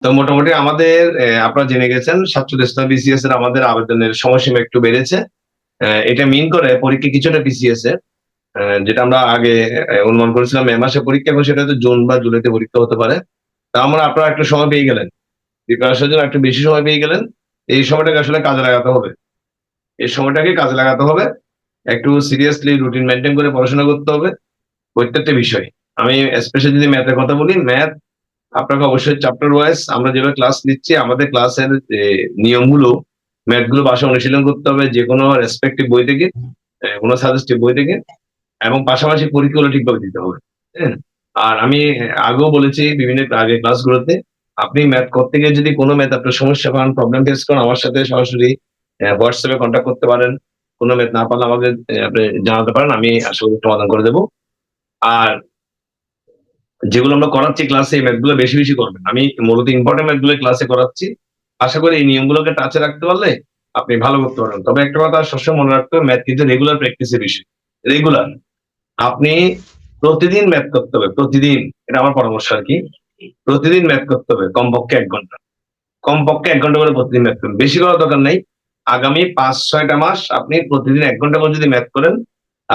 তো মোটামুটি আমাদের আপনারা জেনে গেছেন 47 বিসিএস এর আমাদের আবেদনের সময়সীমা একটু বেড়েছে। এটা মিন করে পরীক্ষা কিছুটা পিছিয়েছে। যেটা আমরা আগে অনুমান করেছিলাম মে মাসে পরীক্ষা, এবং সেটা হয়তো জুন বা জুলাইতে পরীক্ষা হতে পারে। তা আমরা আপনারা একটু সময় পেয়ে গেলেন, প্রিপারেশনের জন্য একটু বেশি সময় পেয়ে গেলেন। এই সময়টাকে আসলে কাজে লাগাতে হবে। এই সময়টাকে কাজে লাগাতে হবে। একটু সিরিয়াসলি রুটিন মেনটেন করে পড়াশোনা করতে হবে প্রত্যেকটা বিষয়। আমি স্পেশালি যদি ম্যাথের কথা বলি, ম্যাথ আপনাকে অবশ্যই চ্যাপ্টার ওয়াইজ আমরা যেভাবে ক্লাস নিচ্ছি, আমাদের ক্লাসের যে নিয়মগুলো, ম্যাথগুলো বাসায় অনুশীলন করতে হবে যে কোনো রেসপেক্টিভ বই থেকে, কোনো সাজেস্টিভ বই থেকে, এবং পাশাপাশি পরীক্ষাগুলো ঠিকভাবে দিতে হবে। হ্যাঁ। আর আমি আগেও বলেছি বিভিন্ন আগে ক্লাসগুলোতে, আপনি ম্যাথ করতে গিয়ে যদি কোনো ম্যাথ আপনার সমস্যা পান, প্রবলেম ফেস করেন, আমার সাথে সরাসরি হোয়াটসঅ্যাপে কন্ট্যাক্ট করতে পারেন। কোনো ম্যাথ না পারলে আমাকে আপনি জানাতে পারেন, আমি আশা করি সমাধান করে দেবো। আর যেগুলো আমরা করাচ্ছি ক্লাসে, এই ম্যাথগুলো বেশি বেশি করবেন। আমি মূলত ইম্পর্টেন্ট ম্যাথগুলো ক্লাসে করাচ্ছি। আশা করি এই নিয়মগুলোকে টাচে রাখতে পারলে আপনি ভালো করতে পারবেন। তবে একটা কথা সবসময় মনে রাখতে হবে, ম্যাথ কিন্তু রেগুলার প্র্যাকটিসের বিষয়। রেগুলার আপনি প্রতিদিন ম্যাথ করতে হবে, প্রতিদিন। এটা আমার পরামর্শ আর কি। প্রতিদিন ম্যাথ করতে হবে কমপক্ষে 1 ঘন্টা। কমপক্ষে 1 ঘন্টা করে প্রতিদিন ম্যাথ করুন, বেশি করার দরকার নেই। আগামী 5-6টা মাস আপনি প্রতিদিন 1 ঘন্টা করে যদি ম্যাথ করেন,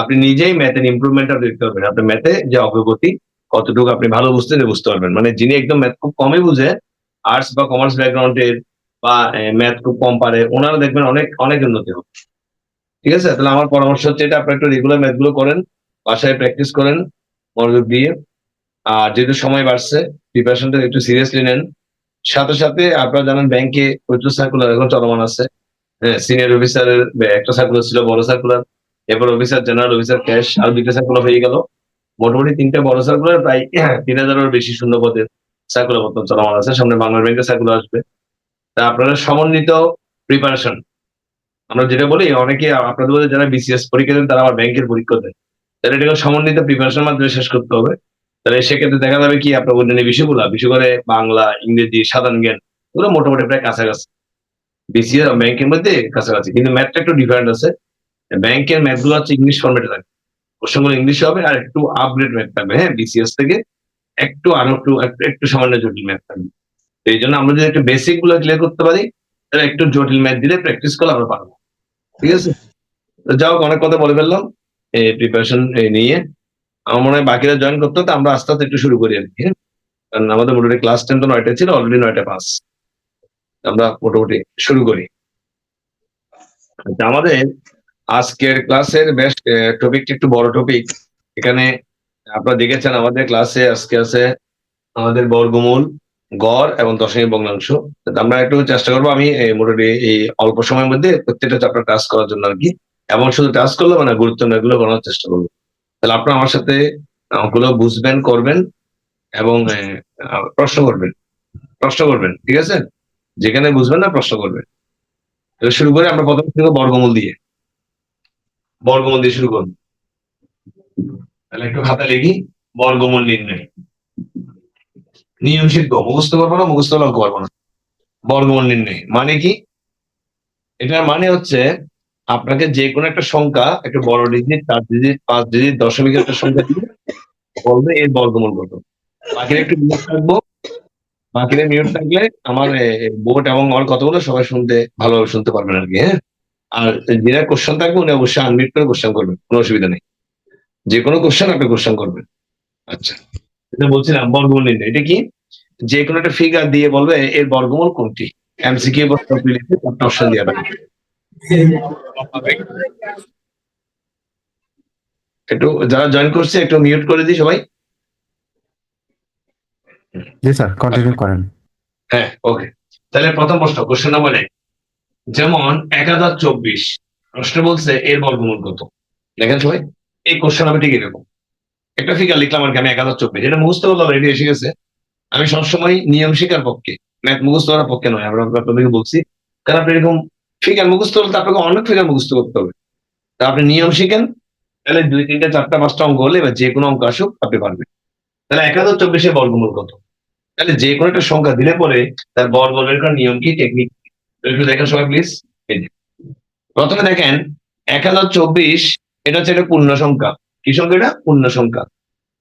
আপনি নিজেই ম্যাথের ইমপ্রুভমেন্টটা দেখতে পারবেন। আপনার ম্যাথে যে অগ্রগতি, কতটুকু আপনি ভালো বুঝতে পারবেন। মানে যিনি একদম ম্যাথ খুব কমই বুঝে, আর্টস বা কমার্স ব্যাকগ্রাউন্ডের, বা ম্যাথ খুব কম পারে, ওনারা দেখবেন অনেক অনেক উন্নতি হবে। ঠিক আছে? তাহলে আমার পরামর্শ হচ্ছে এটা, আপনার একটু রেগুলার ম্যাথ গুলো করেন, বাসায় প্র্যাকটিস করেন মনোযোগ দিয়ে। আর যেহেতু সময় বাড়ছে, প্রিপারেশনটা একটু সিরিয়াসলি নেন। সাথে সাথে আপনারা জানেন ব্যাংকে প্রচুর সার্কুলার এখন চলমান আছে। হ্যাঁ, সিনিয়র অফিসারের একটা সার্কুলার ছিল, বড় সার্কুলার। এরপর অফিসার জেনারেল, অফিসার ক্যাশ, আর 2টা সার্কুলার হয়ে গেল। মোটামুটি 3টা বড় সার্কুলার, প্রায় 3,000-এর বেশি শূন্য পদের সার্কুলার বর্তমান চলমান আছে। সামনে বাংলা ব্যাংকের সার্কুলার আসবে। তা আপনারা সমন্বিত প্রিপারেশন, আমরা যেটা বলি, অনেকে আপনাদের মধ্যে যারা বিসিএস পরীক্ষা দেন তারা আবার ব্যাংকের পরীক্ষা দেন, তাহলে এটাকে সমন্বিত প্রিপারেশনের মাধ্যমে শেষ করতে হবে। তাহলে সেক্ষেত্রে দেখা যাবে কি, আপনার অন্যান্য বিষয়গুলো, বিশেষ করে বাংলা, ইংরেজি, সাধারণ জ্ঞান, ওগুলো মোটামুটি প্রায় কাছাকাছি। বিসিএস ব্যাংকের মধ্যে কাছাকাছি, কিন্তু ম্যাথটা একটু ডিফারেন্ট আছে। ব্যাংকের ম্যাথ গুলো হচ্ছে ইংলিশ ফর্মেটে থাকে, কোশ্চেনগুলো ইংলিশ হবে, আর একটু আপগ্রেড ম্যাথ থাকবে। হ্যাঁ, বিসিএস থেকে একটু আরো একটু একটু একটু সামান্য জটিল ম্যাথ থাকবে। তো এই জন্য আমরা যদি একটু বেসিক গুলো ক্লিয়ার করতে পারি, তাহলে একটু জটিল ম্যাথ দিলে প্র্যাকটিস করলে আমরা পারবো। ঠিক আছে? তো যাই হোক, অনেক কথা বলে ফেললাম এই প্রিপারেশন নিয়ে। আমার মনে হয় বাকিরা জয়েন করতে হতো, আমরা আস্তে আস্তে একটু শুরু করি আর কি। হ্যাঁ? কারণ আমাদের মোটামুটি ক্লাস 10 তো 9টায় ছিল, অলরেডি 9টা 5। আমরা মোটামুটি শুরু করি। আচ্ছা, আমাদের আজকের ক্লাসের বেশ টপিকটা একটু বড় টপিক। এখানে আপনারা দেখেছেন আমাদের ক্লাসে আজকে আছে আমাদের বর্গমূল, গড় এবং দশমিক ভগ্নাংশ। তো আমরা একটু চেষ্টা করবো, আমি মোটামুটি এই অল্প সময়ের মধ্যে প্রত্যেকটা চ্যাপ্টার টাচ করার জন্য আর কি। এবং শুধু টাচ করলে মানে গুরুত্ব না, এগুলো করার চেষ্টা করবো। তাহলে আপনারা আমার সাথে ওগুলো বুঝবেন, করবেন, এবং প্রশ্ন করবেন। প্রশ্ন করবেন, ঠিক আছে? যেখানে বুঝবেন না প্রশ্ন করবেন। তাহলে শুরু করে আমরা প্রথমে শুরু করবো বর্গমূল দিয়ে। বর্গমূল দিয়ে শুরু করবো। তাহলে একটু খাতা লিখি। বর্গমূল নির্ণয় নিয়ম শিখবো, মুখস্থ করবো না, মুখস্থ হলে অঙ্ক পারবো না। বর্গমূল নির্ণয় মানে কি? এটার মানে হচ্ছে আপনাকে যে কোনো একটা সংখ্যা, একটা বড় ডিজিট, 4 ডিজিট, 5 ডিজিট, দশমিকের একটা সংখ্যা দিয়ে বলবে এর বর্গমূল কত। বাকিরা একটু মিউট থাকবো। বাকিরা মিউট থাকলে আমার বোর্ড এবং আমার কথাগুলো সবাই শুনতে, ভালোভাবে শুনতে পারবেন আর কি। হ্যাঁ। আর যারা কোশ্চেন থাকবে উনি অবশ্যই আনমিউট করে কোশ্চেন করবেন, কোনো অসুবিধা নেই। যে কোনো কোশ্চেন আপনি কোশ্চেন করবেন। আচ্ছা, এটা বলছিলাম বর্গমূল নির্ণয়। এটা কি? যে কোনো একটা ফিগার দিয়ে বলবে এর বর্গমূল কোনটি। এমসিকিউ বা অপশন দিয়ে পাবেন। একটু যারা জয়েন করছে একটু মিউট করে দিই সবাই। জি স্যার, কন্টিনিউ করেন। হ্যাঁ, ওকে। তাহলে প্রথম প্রশ্ন, কোশ্চেন নাম্বার 1। যেমন 1024 প্রশ্ন বলছে এর বর্গমূল কত। দেখেন সবাই, এই কোশ্চেন আমি ঠিক এরকম একটা ফিগার লিখলাম আর কি, আমি 1024, এটা মুখস্থ করলাম, রেডি এসে গেছে। আমি সবসময় নিয়ম শিকার পক্ষে, ম্যাথ মুখস্থ করার পক্ষে নয়। আমরা আপনাদেরকে বলছি, কারণ আপনি এরকম ফিগার মুখস্থ করলে আপনাকে অনেক ফিগার মুখস্থ করতে হবে। তা আপনি নিয়ম শিখেন, তাহলে 2, 3, 4, 5টা অঙ্ক হলে বা যে কোনো অঙ্ক আসুক আপনি পারবেন। তাহলে 1024 বর্গমূল কত। তাহলে যে কোনো একটা সংখ্যা দিলে পরে তার বর্গ বের করার নিয়ম কি, টেকনিক, একটু দেখেন সবাই প্লিজ। প্রথমে দেখেন 1024, এটা হচ্ছে একটা পূর্ণ সংখ্যা। কি সংখ্যা? এটা পূর্ণ সংখ্যা।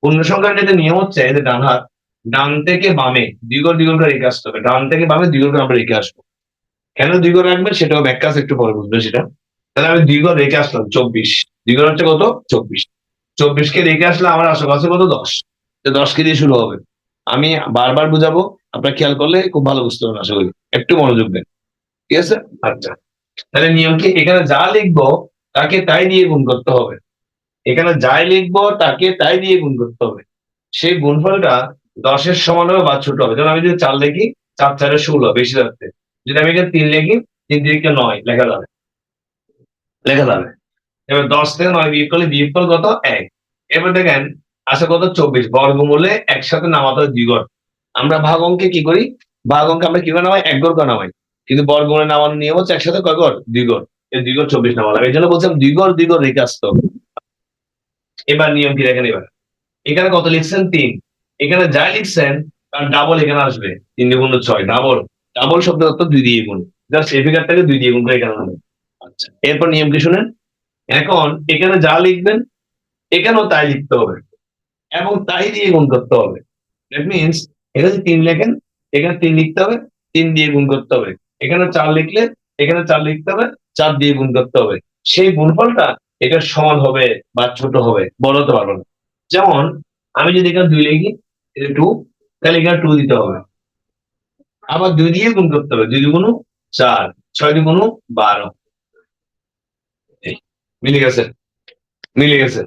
পূর্ণ সংখ্যার যেটা নিয়ম হচ্ছে, এদের ডান হাত ডান থেকে বামে দ্বিগুণ দ্বিগুণ করে রেখে আসতে হবে, ডান থেকে বামে দ্বিগুণ করে আমরা রেখে আসবো। কেন দ্বিগুণ রাখবেন সেটাও ব্যাখ্যা আছে, একটু পরে বুঝবেন সেটা। তাহলে আমি দ্বিগুণ রেখে আসলাম 24, দ্বিগুণ হচ্ছে কত 24, 24 কে রেখে আসলে আমার আশেপাশে কত 10, 10 কে দিয়ে শুরু হবে। আমি বারবার বুঝাবো, আপনার খেয়াল করলে খুব ভালো বুঝতে পারবেন আশা করি, একটু মনোযোগ দেন, ঠিক আছে? আচ্ছা, তাহলে নিয়ম কি, এখানে যা লিখবো তাকে তাই দিয়ে গুণ করতে হবে, এখানে যাই লিখবো তাকে তাই দিয়ে গুণ করতে হবে, সেই গুণফলটা 10-এর সমান হবে বা ছোট হবে। যেমন আমি যদি 4 লিখি, 4 4 16 বেশি যাচ্ছে। যদি আমি এখানে 3 লিখি, 3 3 9 লেখা যাবে, লেখা যাবে। এবার 10 থেকে 9 বিয়োগ করলে বিয়োগফল কত 1। এবার দেখেন আসে কত 24, বর্গমূলে একসাথে নামাতে হয় দ্বিগর। আমরা ভাগ অঙ্কে কি করি, ভাগ অঙ্কে আমরা কি করে নামাই, এক ঘর করে নামাই, কিন্তু বর্গমূলে নামানোর নিয়ম হচ্ছে একসাথে কয় ঘর, দ্বিগর। এই দ্বিগর 24 নামালাম, এই জন্য বলছিলাম দ্বিগর দ্বিগর রেখে আসতে হবে। এবার নিয়ম কি দেখেন, এবার এখানে কত লিখছেন 3, এখানে যা লিখছেন তার ডাবল এখানে আসবে, 3 গুণ 6, ডাবল, ডাবল শব্দ অর্থ 2 দিয়ে গুণ, জাস্ট এই ফিগারটাকে 2 দিয়ে গুণ করে এখানে আনবেন। আচ্ছা, এরপর নিয়ম কি শুনেন, এখন এখানে যা লিখবেন এখানেও তাই লিখতে হবে এবং তাই দিয়ে গুণ করতে হবে। দ্যাট মিনস এখানে 3 লেখেন, এখানে 3 লিখতে হবে, 3 দিয়ে গুণ করতে হবে। এখানে 4 লিখলে এখানে 4 লিখতে হবে, 4 দিয়ে গুণ করতে হবে। সেই গুণফলটা এটা সমান হবে বা ছোট হবে, বড় হতে পারবো না। যেমন আমি যদি এখানে 2 লিখি, এটা 2, তাহলে এখানে 2 দিতে হবে, আবার 2 দিয়ে গুণ করতে হবে, 2 দুগুণ 4, 6 দুগুণ 12। এই, মিলে গেছে, মিলে গেছে,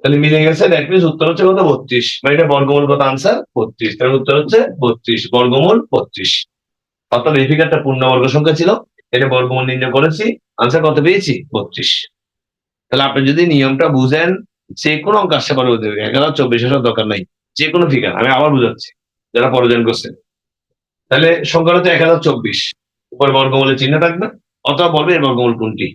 তাহলে মিলে গেছে। দ্যাট মিনস উত্তর হচ্ছে কত 32, মানে এটা বর্গমূল কত, আনসার 32, তাহলে উত্তর হচ্ছে 32, বর্গমূল 32। অর্থাৎ এই ফিগারটা পূর্ণবর্গ সংখ্যা ছিল, এটা বর্গমূল নির্ণয় করেছি, আনসার কত পেয়েছি 32। তাহলে আপনি যদি নিয়মটা বুঝেন, যে কোনো অঙ্ক আসতে পারে, 1024 আসার দরকার নাই, যে কোনো ফিগার, আমি আবার বুঝাচ্ছি যারা পরজন করছেন। তাহলে সংখ্যা হচ্ছে 1024, উপর বর্গমূলের চিহ্ন থাকবে, অথবা বলবে এর বর্গমূল কোনটি।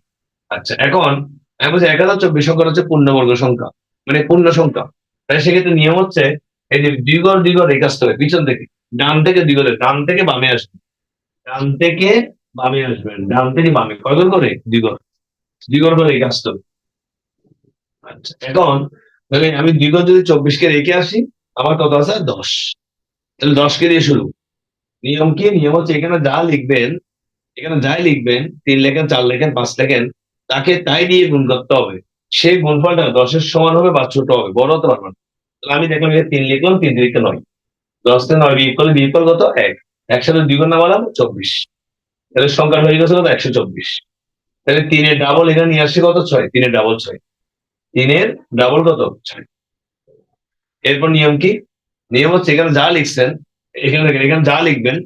আচ্ছা, এখন আমি বলছি 1024 সংখ্যা হচ্ছে পূর্ণবর্গ সংখ্যা, মানে পূর্ণ সংখ্যা। তাহলে সেক্ষেত্রে নিয়ম হচ্ছে এই যে দ্বিগর দ্বিগর রেখে আসতে হবে, পিছন থেকে ডান থেকে দ্বিগরে, ডান থেকে বামে আসবে, ডান থেকে বামে আসবেন, ডান থেকে বামে কয়বার করে দ্বিগর, দ্বিগর করে রেখে আসতে হবে। আচ্ছা, এখন তাহলে আমি দ্বিগর যদি 24 কে রেখে আসি, আমার কত আছে 10, তাহলে 10 কে দিয়ে শুরু। নিয়ম কি, নিয়ম হচ্ছে এখানে যা লিখবেন, এখানে যাই লিখবেন, 3 লেখেন, 4 লেখেন, 5 লেখেন, তাকে তাই দিয়ে গুণ করতে হবে। সেই গুণফলটা 10-এর সমান হবে বা ছোট হবে, বড় হতে পারবে না। তাহলে আমি দেখলাম এখানে 3 লিখলাম, 3 3 9, 10 থেকে 9 বিয়োগ করলে বিয়োগফল কত 1, একসাথে দ্বিগুণ নামালাম 24, তাহলে সংখ্যা হয়ে গেছে কত 124। তাহলে 3 এর ডাবল এখানে নিয়ে আসছে কত 6, 3 এর ডাবল 6, 3 এর ডাবল কত 6। এরপর নিয়ম কি, নিয়ম হচ্ছে এখানে যা লিখছেন এখানে দেখেন, এখানে যা লিখবেন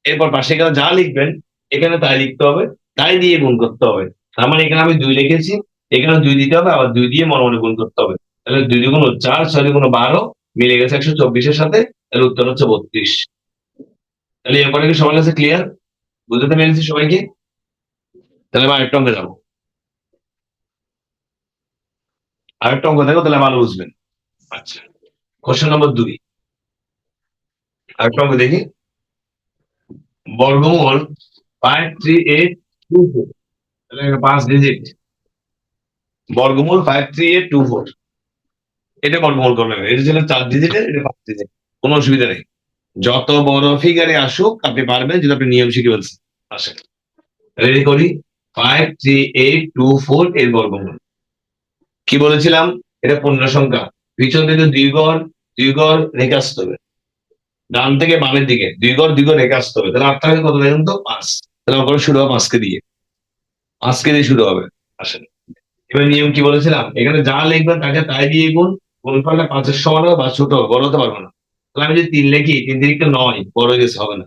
এরপর পাশে এখানে যা লিখবেন এখানে তাই লিখতে হবে, তাই দিয়ে গুণ করতে হবে। তার মানে এখানে আমি 2 লিখেছি, এখানে 2 দিতে হবে, আবার 2 দিয়ে মনে মনে গুণ করতে হবে। তাহলে 2 দুগুণ 4, 6 দুগুণ 12, মিলে গেছে 124 এর সাথে, তাহলে উত্তর হচ্ছে 32। তাহলে এরপরে কি সবার কাছে ক্লিয়ার, বুঝতে পেরেছি সবাইকে? তাহলে আমি আরেকটা অঙ্কে যাবো, আরেকটা অঙ্ক দেখো, তাহলে ভালো বুঝবেন। আচ্ছা, কোশ্চেন নম্বর 2, আরেকটা অঙ্ক দেখি। বর্গমূল 53824, তাহলে 5 ডিজিট, বর্গমূল 53824, এটা বর্গমূল করবে, এটা ছিল 4 ডিজিটের, এটা 5 ডিজিট, কোনো অসুবিধা নেই। যত বড় ফিগারে আসুক আপনি পারবেন, যদি আপনি নিয়ম শিখে বলছেন। আসেন রেডি করি, 53824 এর বর্গমূল কি বলেছিলাম, এটা পূর্ণ সংখ্যা, পিছন থেকে দুই ঘর রেখে আসতে হবে, ডান থেকে বামের দিকে দুই ঘর রেখে আসতে হবে। তাহলে 8 থেকে কত দেখুন তো 5, তাহলে আমার শুরু হবে 5 কে দিয়ে, 5 কে দিয়ে শুরু হবে। আসেন এবার নিয়ম কি বলেছিলাম, এখানে যা লিখবেন তাকে তাই দিয়ে গুণ, গুণফলটা 5-এর সমান হবে বা ছোট হবে, বড় হতে পারবো না। তাহলে আমি যদি 3 লিখি, 3 3 9, বড় হয়ে গেছে, হবে না।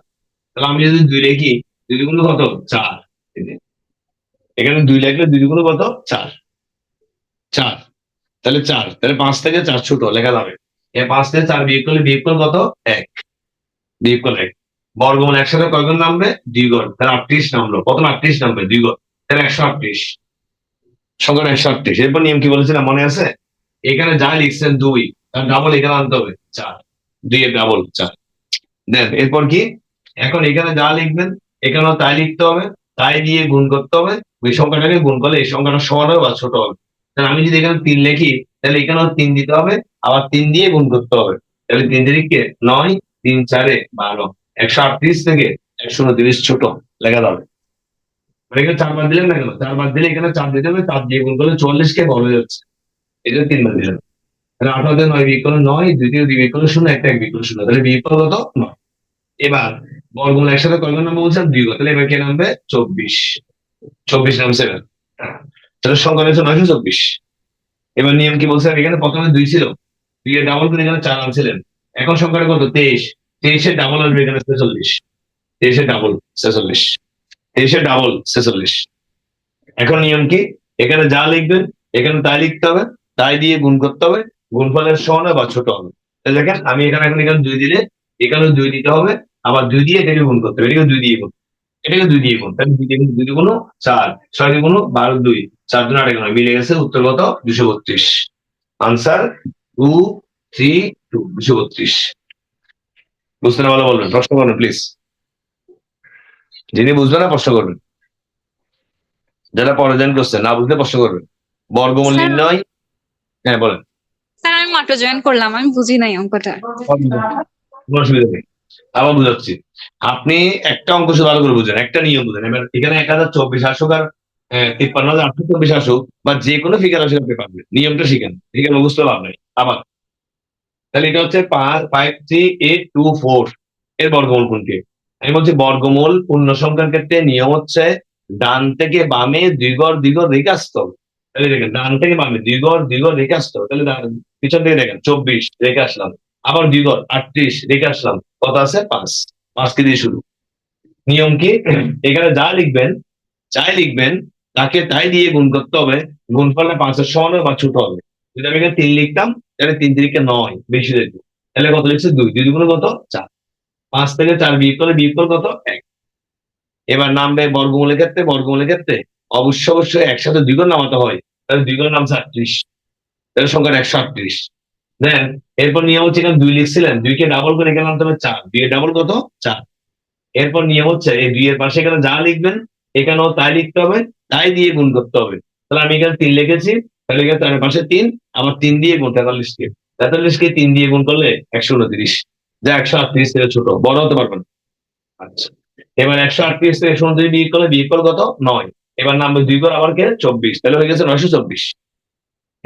তাহলে আমি যদি 2 লিখি, 2 দুগুণ কত 4, এখানে 2 লিখলে 2 দুগুণ কত 4, 4, তাহলে 4, তাহলে 5 থেকে 4 ছোট লেখা যাবে। 5 থেকে 4 বিয়োগ করলে বিয়োগফল কত 1, বিয়োগফল 1, বর্গমূল একসাথে কয়গুণ নামবে 2 গুণ, তাহলে 38 নামলো, প্রথম 38 নামবে 2 গুণ, তাহলে 138, সংখ্যাটা 138। এরপর নিয়ম কি বলেছিলাম মনে আছে, এখানে যা লিখছেন 2, তার ডাবল এখানে আনতে হবে 4, 2 এর ডাবল 4। দেন এরপর কি, এখন এখানে যা লিখবেন এখানেও তাই লিখতে হবে, তাই দিয়ে গুণ করতে হবে, ওই সংখ্যাটাকে গুণ করলে এই সংখ্যাটা সমান হবে বা ছোট হবে। তাহলে আমি যদি এখানে 3 লিখি, তাহলে এখানেও 3 দিতে হবে, আবার 3 দিয়ে গুণ করতে হবে। তাহলে 3 × 9, 3 × 4 12, 138 থেকে 129 ছোট লেখা যাবে। মানে এখানে 4 বার দিলেন না কেন? 4 বার দিলে এখানে 4 দিতে হবে, 4 দিয়ে গুণ করলে 44 কে বড় হয়ে যাচ্ছে, এই জন্য 3 বার দিলেন। তাহলে 18 দিয়ে 9 বিয়োগ করলে 9, দ্বিতীয় 2 বিয়োগ করলে 0, একটা 1 বিয়োগ করলে 0, তাহলে বিয়োগ করলে কত? 9। এবার বর্গমূল একসাথে কয়বার নামবে বলছেন? 2 বার, তাহলে এবার কে নামবে? 24, 24 নামছে এবার। তাহলে সংখ্যা হচ্ছে 924। এবার নিয়ম কি বলছে? এখানে প্রথমে 2 ছিল, 2 এর ডাবল করে এখানে 4 আনছিলেন, এখন সংখ্যাটা কত? 23, 23 এর ডাবল আসবে এখানে 46, 23 এর ডাবল 46, 23 এর ডাবল 46। এখন নিয়ম কি? এখানে যা লিখবেন এখানে তাই লিখতে হবে, তাই দিয়ে গুণ করতে হবে, গুণফলের সমান হবে বা ছোট হবে। তাহলে দেখেন আমি এখানে 2 দিলে এখানেও 2 দিতে হবে, আবার 2 দিয়ে এটাকে গুণ করতে হবে, এটাকে 2 দিয়ে গুণ, এটাকে 2 দিয়ে গুণ, তাহলে 2 দিয়ে গুণ, 2 দিয়ে গুণ 4, 6 দিয়ে গুণ 12, 2, 4 দুগুণ 8 এগুলো মিলে গেছে, উত্তর কত? 232। আনসার 2, 3, 2, 232। বুঝতে না ভালো বলবেন, প্রশ্ন করবেন প্লিজ। যিনি বুঝবেন না প্রশ্ন করবেন, যারা পরে জয়েন করছেন না বুঝলে প্রশ্ন করবেন। বর্গমূল স্যার নির্ণয়, হ্যাঁ বলেন। স্যার আমি মাত্র জয়েন করলাম, আমি বুঝি নাই অঙ্কটা। কোনো অসুবিধা নেই, আবার বুঝাচ্ছি। আপনি একটা অঙ্ক শুধু ভালো করে বুঝেন, একটা নিয়ম বুঝেন। এবার এখানে 1024 আসুক আর 53,824 আসুক, বা যে কোনো ফিগার আসুক আপনি পারবেন, নিয়মটা শিখেন, ঠিক আছে? বুঝতে লাভ নাই। আবার তাহলে এটা হচ্ছে 53824, এর বর্গমূল কোনটি? আমি বলছি বর্গমূল পূর্ণ সংখ্যার ক্ষেত্রে নিয়ম হচ্ছে ডান থেকে বামে দ্বিগড় দ্বিগড় রেখে আসতে হবে। তাহলে দেখেন ডান থেকে বামে দ্বিগড় দ্বিগড় রেখে আসতে হবে, তাহলে পিছন থেকে দেখেন 24 রেখে আসলাম, আবার দ্বিগড় 38 রেখে আসলাম, কত আছে? 5, 5 কে দিয়ে শুরু। নিয়ম কি? এখানে যা লিখবেন, যাই লিখবেন তাকে তাই দিয়ে গুণ করতে হবে, গুণফলটা 5-এর সমান হবে বা ছোট হবে। যদি আমি এখানে 3 লিখতাম তাহলে 3 3 9 বেশি দিত, তাহলে কত লিখছে? 2, 2 দুগুণ কত? 4, 5 থেকে 4 বিয়োগ করলে বিয়োগ করলে কত? 1। এবার নামবে বর্গমূলের ক্ষেত্রে, বর্গমূলের ক্ষেত্রে অবশ্যই একসাথে দ্বিগুণ নামাতে হয়, তাহলে দ্বিগুণ নামছে 38, তাহলে সংখ্যাটা 138। দেন এরপর নিয়ম হচ্ছে এখানে 2 লিখছিলেন, 2 কে ডাবল করে এখানে আনতে হবে 4, 2 এর ডাবল কত? 4। এরপর নিয়ম হচ্ছে এই 2 এর পাশে এখানে যা লিখবেন এখানেও তাই লিখতে হবে, তাই দিয়ে গুণ করতে হবে। তাহলে আমি এখানে 3 লিখেছি, তাহলে এখানে তার পাশে 3, আবার 3 দিয়ে গুণ, 43 কে 43 কে 3 দিয়ে গুণ করলে 129, যা 138 থেকে ছোট, বড় হতে পারবে না। আচ্ছা, এবার 138 থেকে 129 বিয়োগ করলে বিয়োগ করলে কত? 9। এবার নামবে 2 করে আবার কে? 24, তাহলে হয়ে গেছে 924।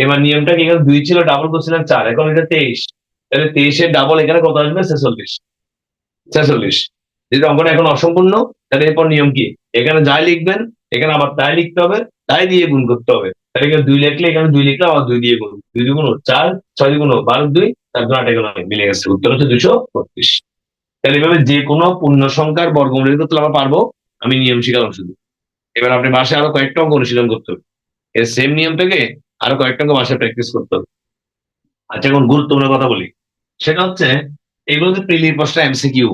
এবার নিয়মটা কি? এখানে 2 ছিল, ডাবল করছিলেন 4, এখন এটা 23, তাহলে 23 এর ডাবল এখানে কত আসবে? 46, 46। যদি অঙ্কটা এখন অসম্পূর্ণ, তাহলে এরপর নিয়ম কি? এখানে যাই লিখবেন এখানে আবার তাই লিখতে হবে, তাই দিয়ে গুণ করতে হবে। তাহলে এখানে 2 লিখলে এখানে 2 লিখলে আবার 2 দিয়ে গুণ, 2 দুগুণ 4, 6 দুগুণ 12, 2, 4 দুগুণ 8 এগুলো মিলে গেছে, উত্তর হচ্ছে 232। তাহলে এভাবে যে কোনো পূর্ণ সংখ্যার বর্গমূল বের করতে আমরা পারবো, আমি নিয়ম শিখালাম শুধু। এবার আপনি বাসায় আরো কয়েকটা অঙ্ক অনুশীলন করতে হবে, এর সেম নিয়ম থেকে আরো কয়েকটা অঙ্ক বাসায় প্র্যাকটিস করতে হবে। আচ্ছা, এখন গুরুত্বপূর্ণ কথা বলি, সেটা হচ্ছে এগুলো যে প্রিলির প্রশ্ন এমসিকিউ,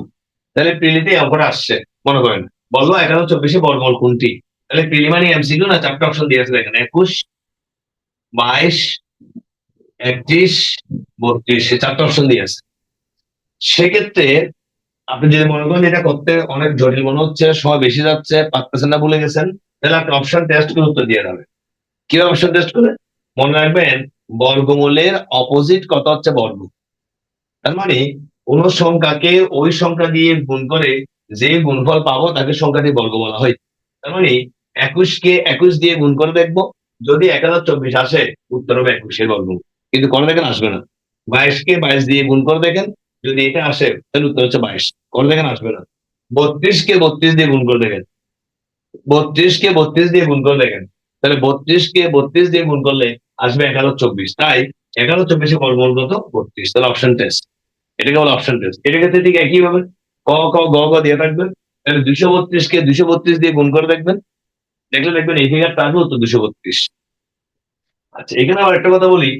তাহলে প্রিলিতে এই অঙ্কটা আসছে, মনে করেন বলবো 1124 বর্গমূল কোনটি? তাহলে প্রিলি মানে এমসিকিউ না, 4টা অপশন দিয়েছে দেখেন, 21, 22, 31, 32, 4টা অপশন দিয়েছে। সেক্ষেত্রে আপনি যদি মনে করেন এটা করতে অনেক জটিল মনে হচ্ছে, সময় বেশি যাচ্ছে, পারতেছেন না, ভুলে গেছেন, তাহলে আপনি অপশন টেস্ট করে উত্তর দিয়ে যাবেন। কিভাবে অপশন টেস্ট করে? মনে রাখবেন বর্গমূলের অপোজিট কত হচ্ছে বর্গ। তার মানে কোন সংখ্যাকে ওই সংখ্যা দিয়ে গুণ করে যে গুণফল পাবো তাকে সংখ্যাটি বর্গ বলা হয়। তার মানে 21 কে 21 দিয়ে গুণ করে দেখবো, যদি 1024 আসে উত্তর হবে 21 এর বর্গমূল, কিন্তু করে দেখেন আসবে না। 22 কে 22 দিয়ে গুণ করে দেখেন, যদি এটা আসে তাহলে উত্তর হচ্ছে 22, করে দেখেন আসবে না। 32 কে 32 দিয়ে গুণ করে দেখেন, 32 কে 32 দিয়ে গুণ করে দেখেন, তাহলে 32 কে 32 দিয়ে গুণ করলে আসবে 1124, তাই 1124 এর বর্গমূল কত? 32, তাহলে অপশন টেস্ট, এটাকে বলে অপশন টেস্ট। এটার ক্ষেত্রে ঠিক একই ভাবে ক ক গ গ দিয়ে থাকবেন, তাহলে 232 কে 232 দিয়ে গুণ করে দেখবেন, দেখলে দেখবেন এই ফিগারটা আসবে উত্তর 232। আচ্ছা, এখানে আবার একটা কথা বলি,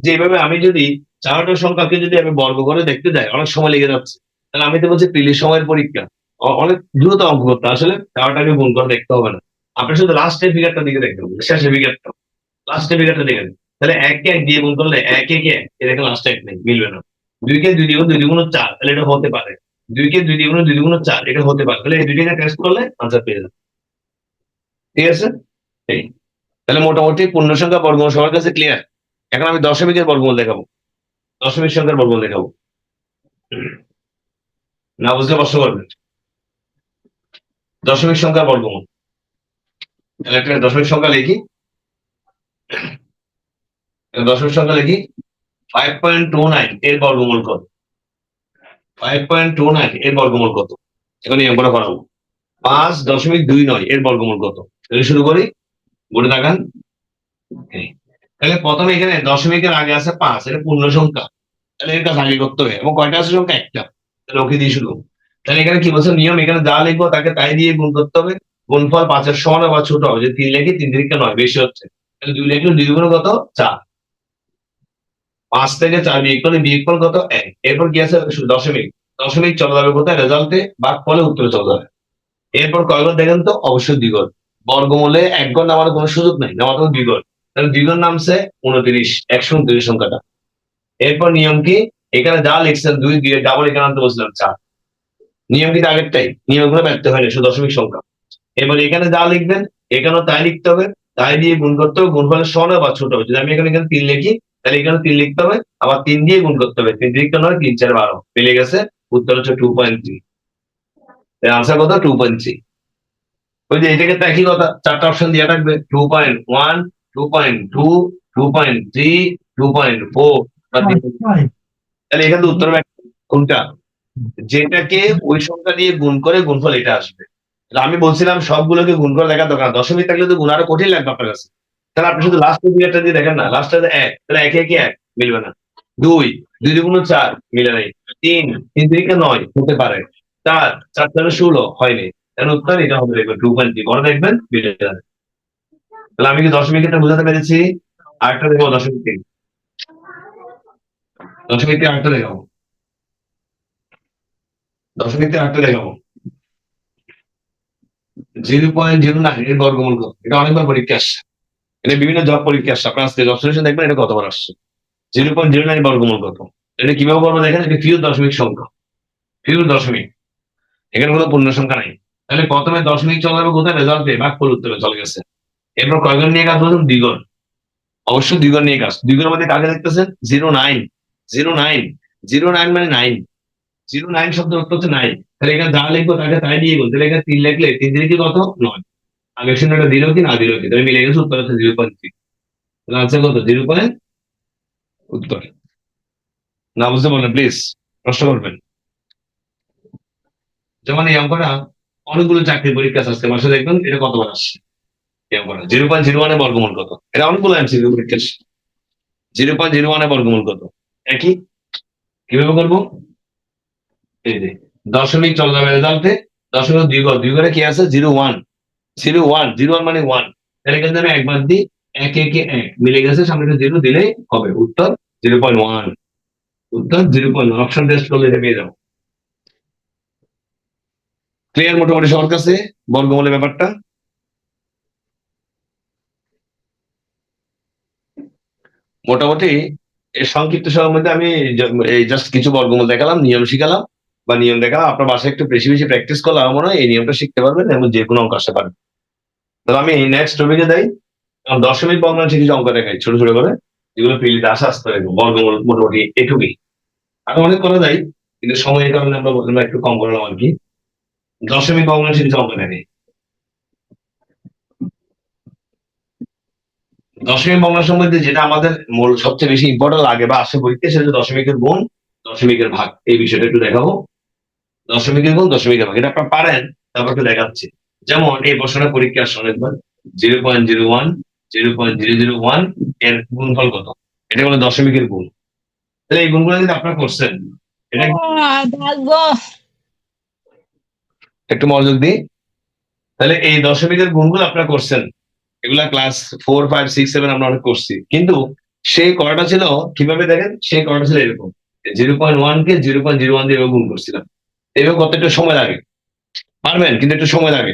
যে এইভাবে আমি যদি 4টা সংখ্যাকে যদি আমি বর্গ করে দেখতে যাই অনেক সময় লেগে যাচ্ছে, তাহলে আমি তো বলছি প্রিলির সময়ের পরীক্ষা, অনেক দ্রুত অঙ্ক করতে, আসলে 4টাকে গুণ করে দেখতে হবে না, আপনি শুধু লাস্টের ফিগারটা দিকে দেখতে হবে, শেষের ফিগারটা, লাস্টের ফিগারটা দেখেন। তাহলে 1 কে 1 দিয়ে গুণ করলে 1 1 1, এটাকে লাস্টে 1 নেই, মিলবে না। 2 কে 2 দিয়ে গুণ 2 দুগুণ 4, তাহলে এটা হতে পারে। 2 কে 2 দিয়ে গুণ 2 দুগুণ 4, এটা হতে পারে, তাহলে এই দুইটাকে টেস্ট করলে আনসার পেয়ে যাবে। ঠিক আছে, এই তাহলে মোটামুটি পূর্ণ সংখ্যা বর্গমূল সবার কাছে ক্লিয়ার। এখন আমি দশমিকের বর্গমূল দেখাবো, দশমিক সংখ্যার বর্গমূল দেখাবো। না বুঝলে প্রশ্ন করবেন। দশমিক সংখ্যার বর্গমূল, তাহলে একটা দশমিক সংখ্যা লিখি, দশমিক সংখ্যা লিখি 5.29 এর বর্গমূল কত? 5.29 এর বর্গমূল কত? এখন নিয়ম করে করাবো। 5.29 এর বর্গমূল কত? তাহলে শুরু করি, বোর্ডে তাকান। তাহলে প্রথমে এখানে দশমিকের আগে আছে 5, এটা পূর্ণ সংখ্যা, তাহলে এর কাছে আগে করতে হবে, এবং কয়টা আছে সংখ্যা? একটা, তাহলে ওকে দিয়ে শুরু। তাহলে এখানে কি বলছে নিয়ম, এখানে যা লিখবো তাকে তাই দিয়ে গুণ করতে হবে। গুণফল 5-এর সমান বা ছোট হবে, যে 3 লিখি 3 তিরিকে 9 বেশি হচ্ছে, তাহলে 2 লিখলে 2 গুণ কত? 4। 5 থেকে 4 বিয়োগ কত? 1। এরপর কি আছে? দশমিক, দশমিক চলে যাবে কোথায়? রেজাল্টে, ভাগ ফলে উত্তরে চলে যাবে। এরপর কয় ঘর দেখেন তো? অবশ্যই 2 ঘর। বর্গমূলে 1 ঘর নামার কোনো সুযোগ নাই, নামাতে 2 ঘর, তাহলে 2 ঘর নামছে 29, 129 সংখ্যাটা। এরপর নিয়ম কি? এখানে যা লিখছেন 2 দিয়ে ডাবল এখানে আনতে বলছিলাম 4। নিয়ম কিন্তু আগেরটাই, নিয়মগুলো ব্যর্থ হয়নি, শুধু দশমিক সংখ্যা। এবার এখানে যা লিখবেন এখানেও তাই লিখতে হবে, তাই দিয়ে গুণ করতে হবে, গুণফলের সমান বা ছোট হবে। যদি আমি এখানে 3 লিখি, তাহলে এখানে 3 লিখতে হবে, আবার 3 দিয়ে গুণ করতে হবে, 3 তিরিকে 9, 3 4 12 মিলে গেছে, উত্তর হচ্ছে 2.3। আনসার কত? 2.3। ওই যে এটাকে তো একই কথা, 4টা অপশন দিয়ে থাকবে, 2.1, 2.2, 2.3, 2.4 বা 3। তাহলে এখানে উত্তর হবে কোনটা? যেটাকে ওই সংখ্যা দিয়ে গুণ করে গুণফল এটা আসবে। তাহলে আমি বলছিলাম সবগুলোকে গুণ করে দেখার দরকার, দশমিক থাকলে তো গুণ আরো কঠিন লাগবে আপনার কাছে। তাহলে আপনি শুধু লাস্টের দুইটা দিয়ে দেখেন না, লাস্টে 1, তাহলে 1 1 1 মিলবে না। 2 2 2 4 মিলে নাই। 3 3 3 9 হতে পারে। 4 4 4 16 হয়নি। তাহলে উত্তর এটা হবে, দেখবেন 2.3 বড় দেখবেন মিলে যাবে। তাহলে আমি কি দশমিক এটা বোঝাতে পেরেছি? আরেকটা দেখবো, দশমিক 3, দশমিক 3 আরেকটা দেখাবো, দশমিক 3 আরেকটা দেখাবো। 0.09 এর বর্গমূল কত? এটা অনেকবার পরীক্ষা আসছে, এটা বিভিন্ন জব পরীক্ষা আসছে, আপনার আজকে জব সলিউশন দেখবেন এটা কতবার আসছে। 0.09 বর্গমূল কত? এটা কিভাবে করবো দেখেন, এটা পিওর দশমিক সংখ্যা, পিওর দশমিক, এখানে কোনো পূর্ণ সংখ্যা নাই। তাহলে প্রথমে দশমিক চলে যাবে কোথায়? রেজাল্টে, ভাগফল উত্তরে চলে গেছে। এরপর কয়জন নিয়ে কাজ করছেন? দ্বিগুণ, অবশ্যই দ্বিগুণ নিয়ে কাজ। দ্বিগুণের মধ্যে কাকে দেখতেছেন? 0.9, 0.9, 0.9 মানে 9, 0.9 শব্দ অর্থ হচ্ছে 9। তাহলে এখানে যা লিখবো তাকে তাই দিয়ে গুণ, তাহলে এখানে 3 লিখলে 3 তিরিকে কত? 9। আগের শূন্যটা দিল কি না দিল কি, তাহলে মিলে গেছে, উত্তর হচ্ছে 0.3। তাহলে আনসার কত? 0 পয়েন্ট উত্তর। না বুঝতে পারলেন প্লিজ প্রশ্ন করবেন। যেমন এই অঙ্কটা অনেকগুলো চাকরি পরীক্ষা আসছে, মাসে দেখবেন এটা কতবার আসছে। এই অঙ্কটা 0.01 বর্গমূল কত? এটা অনেকগুলো এমসিকিউ পরীক্ষা আসছে। 0.01 বর্গমূল কত? একই, কিভাবে করবো? এই যে দশমিক চলে যাবে রেজাল্টে, দশমিক 2 ঘর, 2 ঘরে কি আছে? 0.1, 0.1, 0.1 মানে 1। তাহলে এখানে আমি একবার দিই, 1 1 1 মিলে গেছে, সামনে 0 দিলেই হবে, উত্তর 0.1। উত্তর 0.1, অপশন টেস্ট করলে এটা পেয়ে যাবো। ক্লিয়ার মোটামুটি সবার কাছে বর্গমূলের ব্যাপারটা? মোটামুটি এই সংক্ষিপ্ত সময়ের মধ্যে আমি এই জাস্ট কিছু বর্গমূল দেখালাম, নিয়ম শিখালাম বা নিয়ম দেখালাম, আপনার বাসায় একটু বেশি বেশি প্র্যাকটিস করলে আমার মনে হয় এই নিয়মটা শিখতে পারবেন এবং যে কোনো অঙ্ক আসতে পারবেন। তাহলে আমি নেক্সট টপিকে যাই। দশমিক ভগ্নাংশে কিছু অঙ্ক দেখাই ছোট ছোট করে, যেগুলো পিলিতে আসা আসতে পারে, বর্গমূল মোটামুটি এটুকুই। আরো অনেক করা যায়, কিন্তু সময়ের কারণে আমরা একটু কম করলাম আর কি। দশমিক ভগ্নাংশে কিছু অঙ্ক দেখাই। দশমিক ভগ্নাংশের মধ্যে যেটা আমাদের মূল সবচেয়ে বেশি ইম্পর্টেন্ট লাগে বা আসে পরীক্ষা, সেটা হচ্ছে দশমিকের গুণ, দশমিকের ভাগ। এই বিষয়টা একটু দেখাবো। দশমিকের গুণ, দশমিকের ভাগ, এটা আপনারা পারেন, তারপর একটু দেখাচ্ছি। যেমন এই প্রশ্নটা পরীক্ষা আসছে অনেকবার, 0.01, 0.001 এর গুণফল কত? এটা হলো দশমিকের গুণ। তাহলে এই গুণগুলো যদি আপনারা করছেন, এটা একটু মনোযোগ দিই। তাহলে এই দশমিকের গুণগুলো আপনারা করছেন, এগুলা ক্লাস 4 5 6 7 আমরা অনেক করছি, কিন্তু সেই করাটা ছিল কিভাবে দেখেন, সেই করাটা ছিল এরকম, 0.1 কে 0.01 দিয়ে গুণ করছিলাম। এভাবে কত একটু সময় লাগে, পারবেন কিন্তু একটু সময় লাগে,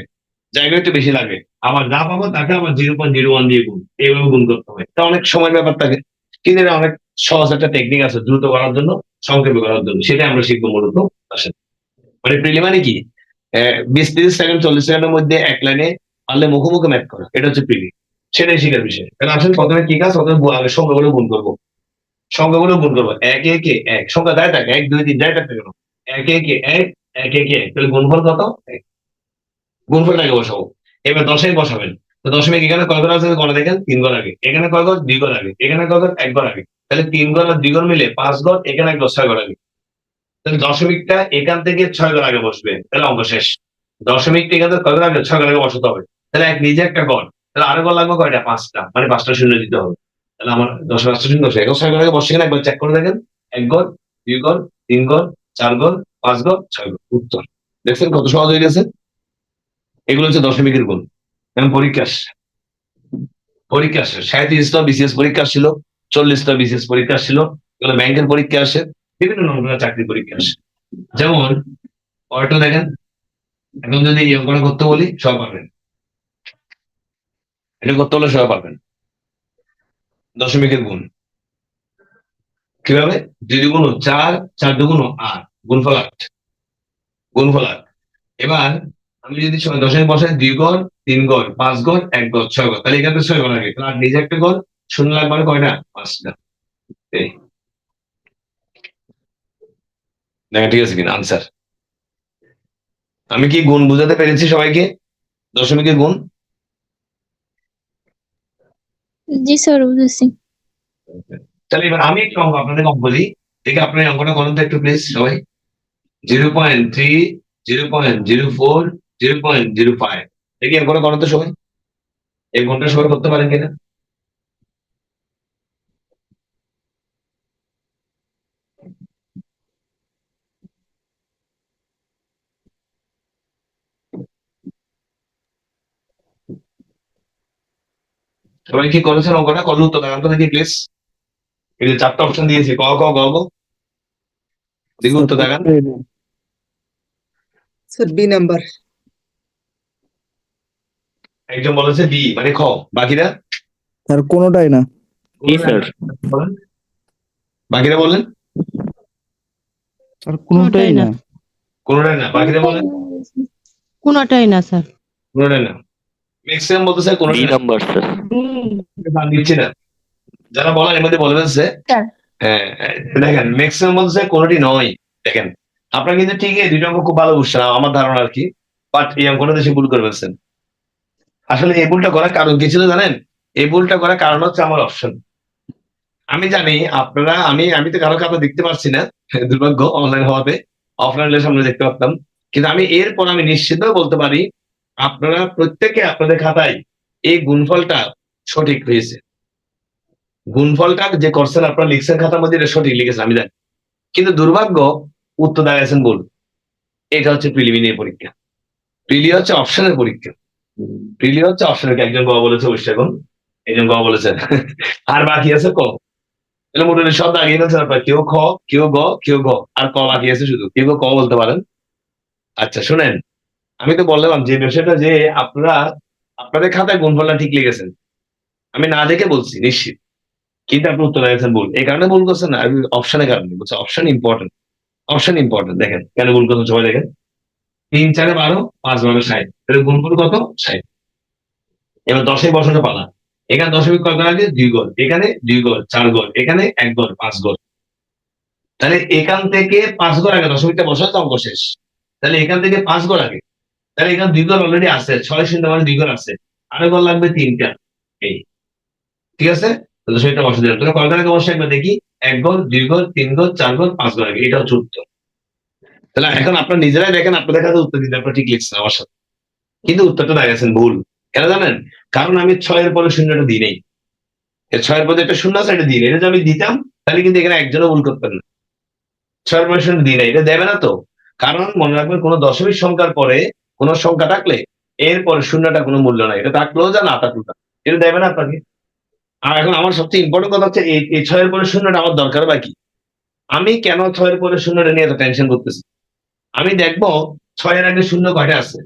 জায়গা একটু বেশি লাগে। আবার যা পাবো তাকে আবার 0.01 দিয়ে গুণ, এইভাবে গুণ করতে হবে, এটা অনেক সময়ের ব্যাপার থাকে। কিন্তু এটা অনেক সহজ একটা টেকনিক আছে দ্রুত করার জন্য, সংক্ষেপে করার জন্য, সেটা আমরা শিখবো মূলত। আসেন, মানে প্রিলি মানে কি, 20 30 সেকেন্ড 40 সেকেন্ডের মধ্যে এক লাইনে পারলে মুখোমুখি ম্যাথ করা, এটা হচ্ছে প্রিলি। সেটাই শিখার বিষয়। তাহলে আসলে প্রথমে কি কাজ, প্রথমে আগে সংখ্যাগুলো গুণ করবো। সংখ্যাগুলো গুণ করবো, এক একে এক, সংখ্যা দেয় থাকে 1 2 3 দেয় থাকে কেন, এক একে এক, এক একে এক, তাহলে গুণফল কত? এক। গুণফলটাকে বসাবো। এবার দশমিক বসাবেন। তো দশমিক এখানে কয় ঘর আছে গণনা দেখেন, 3 ঘর আগে, এখানে কয় ঘর, 2 ঘর আগে, এখানে কয় ঘর, 1 ঘর আগে, তাহলে 3 ঘর আর 2 ঘর মিলে 5 ঘর, এখানে 1 ঘর, 6 ঘর আগে। তাহলে দশমিকটা এখান থেকে 6 ঘর আগে বসবে, তাহলে অঙ্ক শেষ। দশমিকটা এখান থেকে কয় ঘর আগে, 6 ঘর আগে বসাতে হবে। তাহলে এক নিজে একটা ঘর, তাহলে আরো ঘর লাগবে কয়টা, 5টা, মানে 5টা শূন্য দিতে হবে। তাহলে আমার 10 5টা শূন্য 10, 6 ঘর আগে বসে কিনা একবার চেক করে দেখেন। 1 ঘর, 2 ঘর, 3 ঘর, 4 ঘর, 5 ঘর, 6 ঘর, উত্তর। দেখছেন কত সহজ হয়ে গেছে? এগুলো হচ্ছে দশমিকের গুণ। এখন পরীক্ষা আসছে, পরীক্ষা আসে 37টা বিসিএস পরীক্ষা ছিল, 40টা বিসিএস পরীক্ষা ছিল, এগুলো ব্যাংকের পরীক্ষা আসে, বিভিন্ন ধরনের চাকরি পরীক্ষা আসে। যেমন পরেরটা দেখেন, এখন যদি এই অঙ্কটা করতে বলি সব পারবেন, এটা করতে হলে সব পারবেন। দশমিকের গুণ কিভাবে, 2 দুগুণ 4, 4 দুগুণ 8, গুণফল 8, গুণফল 8। এবার আমি যদি দশমিক বসাই, 2 ঘর, 3 ঘর, 5 ঘর, 1 ঘর, 6 ঘর, তাহলে এখানে 6 ঘর লাগে, তাহলে আর নিজে একটা ঘর, শূন্য লাগবে মানে কয়টা, 5টা। এই দেখেন ঠিক আছে কিনা আনসার। আমি কি গুণ বুঝাতে পেরেছি সবাইকে, দশমিকের গুণ? জি স্যার, বুঝেছি। তাহলে এবার আমি একটু অঙ্ক আপনাদের অঙ্ক বলি, দেখে আপনার এই অঙ্কটা করেন তো একটু প্লিজ সবাই। 0.3, 0.04, 0.05, দেখি অঙ্কটা করেন তো সবাই, এই ঘন্টা সবাই করতে পারেন কিনা। সবাই কি করেছেন অঙ্কটা, করলে উত্তর দেখান তো দেখি প্লিজ। এই যে 4টা অপশন দিয়েছি, ক খ গ ঘ, দেখি উত্তর দেখান। Sir B number. একজন বলেছে বি মানে খ, বাকিরা স্যার কোনোটাই না। বলেন, বাকিরা বলেন স্যার কোনোটাই না। কোনোটাই না, বাকিরা বলেন কোনোটাই না স্যার। কোনোটাই না। ম্যাক্সিমাম বলতেছে বি কোনোটাই না। Number sir. দাম দিচ্ছি না, যারা বলেন এর মধ্যে বলবেন যে স্যার। হ্যাঁ দেখেন ম্যাক্সিমাম বলছে কোনোটি নয়। দেখেন আপনারা কিন্তু ঠিকই এই দুটো অঙ্ক খুব ভালো বুঝছেন আমার ধারণা আর কি, বাট এই অঙ্কটা দেশে ভুল করে ফেলছেন। আসলে এই ভুলটা করার কারণ কি ছিল জানেন, এই ভুলটা করার কারণ হচ্ছে আমার অপশন। আমি জানি আপনারা, আমি তো কারো কারো দেখতে পাচ্ছি না, দুর্ভাগ্য অনলাইন হওয়াতে, অফলাইন সামনে দেখতে পারতাম। কিন্তু আমি এরপর আমি নিশ্চিত বলতে পারি আপনারা প্রত্যেকে আপনাদের খাতায় এই গুণফলটা সঠিক হয়েছে। গুণফলটা যে করছেন আপনারা লিখছেন খাতার মধ্যে, এটা সঠিক লিখেছেন আমি জানি, কিন্তু দুর্ভাগ্য উত্তর দাঁড়িয়েছেন ভুল। এটা হচ্ছে প্রিলিমিনারি পরীক্ষা, প্রিলি হচ্ছে অপশনের পরীক্ষা, প্রিলি হচ্ছে অপশনের। একজন গ বলেছে অবশ্যই, এখন একজন গ বলেছেন আর বাকি আছে ক, তাহলে মোটামুটি সব দাঁড়িয়ে গেছেন আপনার, কেউ খ, কেউ গ, কেউ গ, আর ক বাকি আছে শুধু, কেউ ক বলতে পারেন। আচ্ছা শুনেন, আমি তো বললাম যে বিষয়টা যে আপনারা আপনাদের খাতায় গুণফলটা ঠিক লিখেছেন, আমি না দেখে বলছি নিশ্চিত, কিন্তু আপনি উত্তর দিয়েছেন ভুল। এই কারণে ভুল করছেন না, অপশনের কারণে বলছে, অপশন ইম্পর্টেন্ট, অপশন ইম্পর্টেন্ট। দেখেন কেন ভুল করছেন সবাই দেখেন, 3 4 12, 5 12 60, তাহলে গুণফল কত, 60। এবার 10 বসানো পালা, এখানে দশমিক কয় ঘর আগে, 2 ঘর, এখানে 2 ঘর, 4 ঘর, এখানে 1 ঘর, 5 ঘর, তাহলে এখান থেকে 5 ঘর আগে দশমিকটা বসাতে অঙ্ক শেষ। তাহলে এখান থেকে 5 ঘর আগে, তাহলে এখানে 2 ঘর অলরেডি আছে, 6 শূন্য মানে 2 ঘর আছে, আরো ঘর লাগবে 3টা। এই ঠিক আছে, তাহলে সেটা বসে দিলাম, তাহলে কয় ঘর আগে বসে একবার দেখি, 1 ঘর, 2 ঘর, 3 ঘর, 4 ঘর, 5 ঘর আগে, এটা হচ্ছে উত্তর। তাহলে এখন আপনারা নিজেরাই দেখেন আপনাদের কাছে উত্তর দিতে আপনারা ঠিক লিখছেন আমার সাথে, কিন্তু উত্তরটা দাঁড়িয়েছেন ভুল। কেন জানেন, কারণ আমি 6 পরে শূন্যটা দিই নেই, 6 পদে একটা শূন্য আছে, এটা দিই, এটা যদি আমি দিতাম তাহলে কিন্তু এখানে একজনও ভুল করতেন না। 6 পরে শূন্য দিই না, এটা দেবে না তো, কারণ মনে রাখবেন কোন দশমিক সংখ্যার পরে কোন সংখ্যা থাকলে এরপরে শূন্যটা কোনো মূল্য নাই, এটা থাকলেও যা না থাকলেও তা, এটা দেবে না আপনাকে। আর এখন আমার সবচেয়ে ইম্পর্টেন্ট কথা হচ্ছে এই 6 পরে শূন্যটা আমার দরকার বাকি, আমি কেন 6 পরে শূন্যটা নিয়ে এত টেনশন করতেছি, আমি দেখবো 6 আগে শূন্য কয়টা আছে,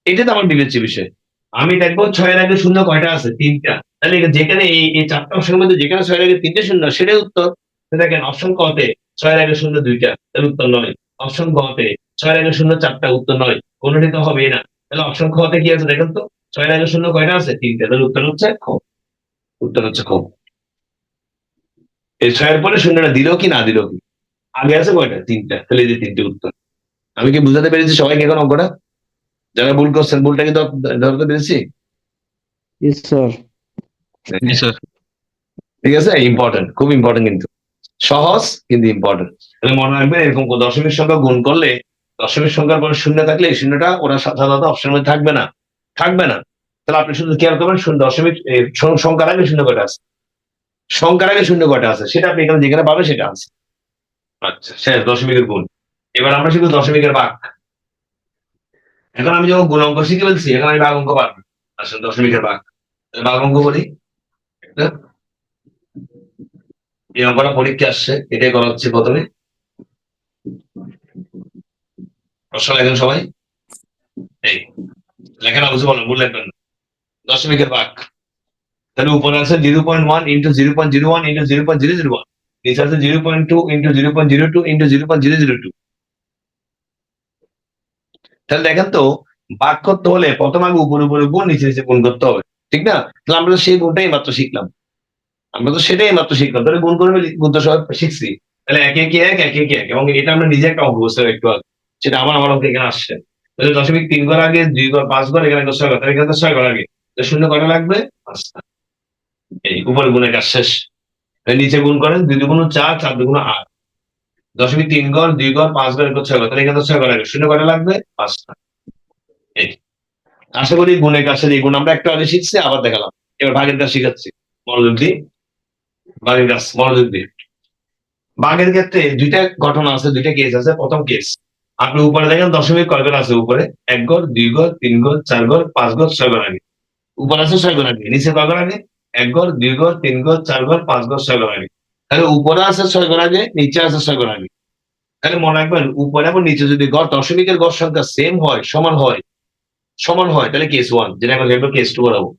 এটা তো আমার বিবেচ্য বিষয়। আমি দেখবো 6 আগে শূন্য কয়টা আছে, 3টা, তাহলে যেখানে এই 4টা অপশনের মধ্যে যেখানে 6 আগে 3টে শূন্য সেটাই উত্তর। দেখেন অপশন ক তে 6 আগে শূন্য 2টা, তাহলে উত্তর নয়। অপশন গ তে 6 আগে শূন্য 4টা, উত্তর নয়, কোনোটি তো হবেই না। তাহলে অপশন খ তে কি আছে দেখেন তো, 6 আগে শূন্য কয়টা আছে, 3টা, তাহলে উত্তর হচ্ছে খ, উত্তর হচ্ছে খ। এই 6-এর পরে শূন্যটা দিল কি না দিল কি, আগে আছে কয়টা? 3টা, তাহলে এই যে 3টে উত্তর। আমি কি বুঝাতে পেরেছি সবাইকে এখন অঙ্কটা? যারা ভুল করছেন ভুলটা কি ধরতে পেরেছি? Yes sir. জি স্যার। ঠিক আছে, ইম্পর্টেন্ট, খুব ইম্পর্টেন্ট, কিন্তু সহজ কিন্তু ইম্পর্টেন্ট। তাহলে মনে রাখবেন, এরকম দশমিক সংখ্যা গুণ করলে, দশমিক সংখ্যার পরে শূন্য থাকলে এই শূন্যটা ওরা সাধারণত অপশনের মধ্যে থাকবে না, থাকবে না। তাহলে আপনি শুধু খেয়াল করবেন দশমিক সংখ্যার আগে শূন্য কয়টা আছে, সংখ্যার আগে শূন্য কয়টা আছে সেটা আপনি এখানে যেখানে পাবেন সেটা আছে। আচ্ছা, শেষ দশমিকের গুণ। এবার আমরা শিখবো দশমিকের ভাগ। এখন আমি যখন গুণ অঙ্ক শিখে ফেলছি, এখন আমি ভাগ অঙ্ক পারবো। আসলে দশমিকের ভাগ, ভাগ অঙ্ক বলি একটা। এই অঙ্কটা পরীক্ষা আসছে, এটাই করা হচ্ছে প্রথমে। প্রশ্ন লেখেন সবাই, এই লেখেন, বুঝে বলেন, ভুল লিখবেন না। দশমিকের ভাগ, তাহলে উপরে আছে 0.1 ইন্টু 0.01 ইন্টু 0.001, নিচে আছে 0.2 ইন্টু 0.02 ইন্টু 0.002। তাহলে দেখেন তো, ভাগ করতে হলে প্রথম আগে উপরে উপরে গুণ, নিচে নিচে গুণ করতে হবে, ঠিক না? তাহলে আমরা তো সেই গুণটাই মাত্র শিখলাম, আমরা তো সেটাই মাত্র শিখলাম, তাহলে গুণ করে গুণটা সবাই শিখছি। তাহলে একে একে এক, একে একে এক, এবং এটা আমরা নিজে একটা অঙ্ক বুঝতে একটু আগে, সেটা আমার অঙ্ক এখানে আসছে। তাহলে 0.3 ঘর আগে, 2 ঘর, 5 ঘর, এখানে 6 ঘর, তাহলে এখানে 6 ঘর আগে, শূন্য কটা লাগবে? 5টা। এই উপরে গুণের কাজ শেষ। নিচে গুণ করেন, 2 দুগুণ 4, 4 দুগুণ 8, 0.3 ঘর, 2 ঘর, 5 ঘর, 6 ঘর, তাহলে এখানে 6 ঘর আগে, শূন্য কটা লাগবে? 5টা। এই আশা করি গুণের কাছে এই গুণ আমরা একটু আগে শিখছি, আবার দেখালাম। এবার ভাগের কাজ শিখাচ্ছি, মনোযোগ দিয়ে, ভাগের কাজ মনোযোগ দিয়ে। ভাগের ক্ষেত্রে দুইটা ঘটনা আছে, দুইটা কেস আছে। প্রথম কেস, আপনি উপরে দেখেন দশমিক কয় ঘর আছে উপরে? 1 ঘর, 2 ঘর, 3 ঘর, 4 ঘর, 5 ঘর, 6 ঘর আগে। উপরে আছে 6 ঘর আগে, নিচে কয় ঘর আগে? 1 ঘর, 2 ঘর, 3 ঘর, 4 ঘর, 5 ঘর, 6 ঘর আগে। তাহলে উপরে আছে 6 ঘর আগে, নিচে আছে 6 ঘর আগে। তাহলে মনে রাখবেন, উপরে এবং নিচে যদি গড়, দশমিকের গড় সংখ্যা সেম হয়, সমান হয়, সমান হয়, তাহলে কেস 1, যেটা আমরা দেখবো কেস 2 করাবো।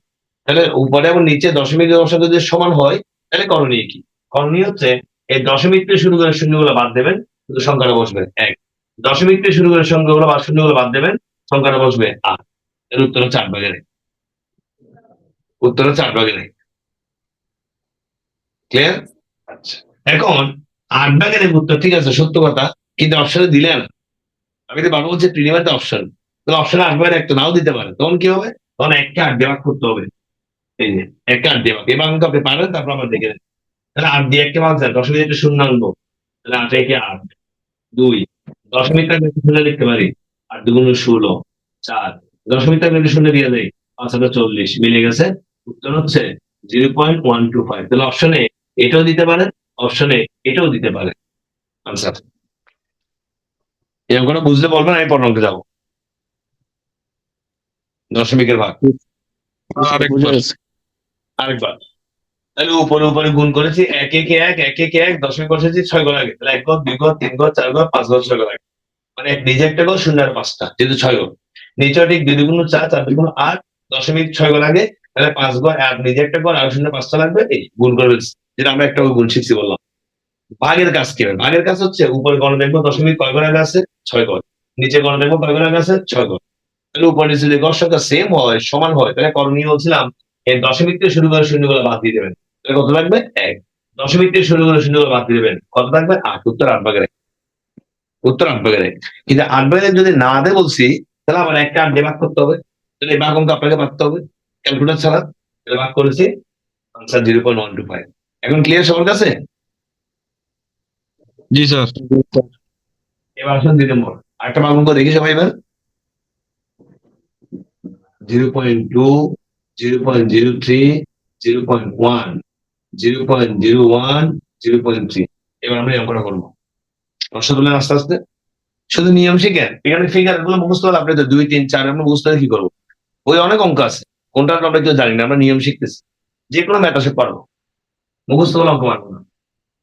তাহলে উপরে এবং নিচে দশমিকের গড় সংখ্যা যদি সমান হয়, তাহলে করণীয় কি? করণীয় হচ্ছে এই দশমিক থেকে শুরু করে শূন্যগুলো বাদ দেবেন, শুধু সংখ্যাটা বসবে 1। দশমিক থেকে শুরু করে সংখ্যাগুলো বা শূন্যগুলো বাদ দেবেন, সংখ্যাটা বসবে 8। এর উত্তর হচ্ছে 8/1। উত্তর হচ্ছে 8/1। ক্লিয়ার? আচ্ছা, এখন 8/1 উত্তর, ঠিক আছে, সত্য কথা, কিন্তু অপশনে দিলে না। আমি তো বাবা বলছি প্রিলিমারিতে অপশন, তাহলে অপশনে 8/1 তো নাও দিতে পারে, তখন কি হবে? তখন 1কে 8 দিয়ে ভাগ করতে হবে। এই যে 1কে 8 দিয়ে ভাগ, এবার অঙ্ক আপনি পারেন, তারপর আবার দেখে নেন। তাহলে 8 দিয়ে 1কে ভাগ যায়, দশমিক একটা শূন্য আনবো, তাহলে 8 × 8 2, দশমিকটা একটু শূন্য লিখতে পারি, 8 2 16, 4, দশমিকটা একটু শূন্য দিয়ে দেয়, 5 হাজার 40, মিলে গেছে। উত্তর হচ্ছে 0.125। তাহলে অপশনে এটাও দিতে পারে, অপশনে এটাও দিতে পারে আনসার। এই অঙ্কটা বুঝলে বলবেন, আমি পরের অঙ্কে যাবো। দশমিকের ভাগ বুঝে গেছে। আরেকবার। তাহলে উপরে উপরে গুণ করেছি, 1 1 1, 1 1 1, দশমিক বসেছি 6 ঘর আগে, তাহলে 1 ঘর, 2 ঘর, 3 ঘর, 4 ঘর, 5 ঘর, 6 ঘর আগে, মানে নিজে একটা ঘর, শূন্য আর 5টা, যেহেতু 6 ঘর। নিচে ঠিক 2 2 4, 4 2 8, দশমিক 6 ঘর আগে, তাহলে 5 ঘর, আর নিজে একটা ঘর, আর শূন্য 5টা লাগবে, এই গুণ করে ফেলছি, যেটা আমরা একটা গুণ শিখছি বললাম। ভাগের কাজ কি হবে? ভাগের কাজ হচ্ছে উপরে গণ দেখবো দশমিক কয় ঘর আগে আছে? 6 ঘর। নিচে গণ দেখবো কয় ঘর আগে আছে? 6 ঘর। তাহলে উপরে নিচে যদি গড় সংখ্যা সেম হয়, সমান হয়, তাহলে করণীয় বলছিলাম এই দশমিক থেকে শুরু করে শূন্যগুলো বাদ দিয়ে দেবেন, তাহলে কত লাগবে? 1। দশমিক থেকে শুরু করে শূন্যগুলো বাদ দিয়ে দেবেন, কত থাকবে? 8। উত্তর 8/1। উত্তর 8/1। কিন্তু 8/1 যদি না দে বলছি, তাহলে আবার 1কে 8 দিয়ে ভাগ করতে হবে, তাহলে এই ভাগ অঙ্ক আপনাকে পারতে হবে ক্যালকুলেটর ছাড়া। তাহলে ভাগ করেছি, আনসার 0.125। এখন ক্লিয়ার সবার কাছে? জি স্যার। এবার আসুন 2 নম্বর, আরেকটা ভাগ অঙ্ক দেখি সবাই এবার। 0.2, 0.03, 0.1, 0.01, 0.3। এবার আমরা এই অঙ্কটা করবো। প্রশ্ন তুলেন আস্তে আস্তে, শুধু নিয়ম শিখেন। এখানে ফিগার গুলো মুখস্থ হলে আপনি তো 2 3 4 আমরা মুখস্থ হলে কি করবো? ওই অনেক অঙ্ক আছে, কোনটা আমরা কেউ জানি না, আমরা নিয়ম শিখতেছি। যে কোনো ম্যাথ আসে পারবো, মুখস্থ হলে অঙ্ক পারবো না।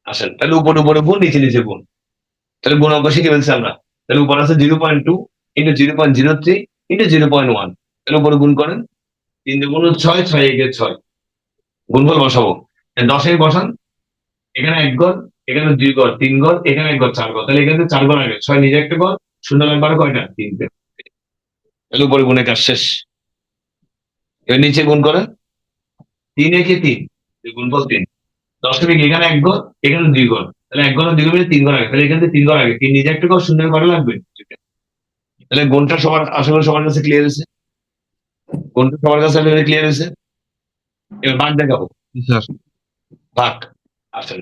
আসেন, তাহলে উপরে উপরে গুণ, নিচে নিচে গুণ। তাহলে গুণ অঙ্ক শিখে ফেলছি আমরা। তাহলে উপরে আছে 0.2 ইন্টু 0.03 ইন্টু 0.1, তাহলে উপরে গুণ করেন, 3 2 6, 6 1 6, গুণফল বসাবো। 10 বসান, এখানে 1 ঘর, এখানে 2 ঘর, 3 ঘর, এখানে 1 ঘর, 4 ঘর, তাহলে এখানে 4 ঘর আগে, 6 নিজে একটা ঘর, শূন্য লাগবে আরো কয়টা? 3টে। তাহলে উপরে গুণের কাজ শেষ। এবার নিচে গুণ করেন, 3 1 3, গুণফল 3, দশমিক এখানে 1 ঘর, এখানে 2 ঘর, তাহলে 1 ঘর 2 ঘর মিলে 3 ঘর আগে, তাহলে এখান থেকে 3 ঘর আগে, 3 নিজে একটা ঘর, শূন্য করা লাগবে। তাহলে গুণটা সবার, আশা করি সবার কাছে ক্লিয়ার হয়েছে, গুণটা সবার কাছে ক্লিয়ার হয়েছে। এবার ভাগ দেখাবো, স্যার ভাগ আসেন।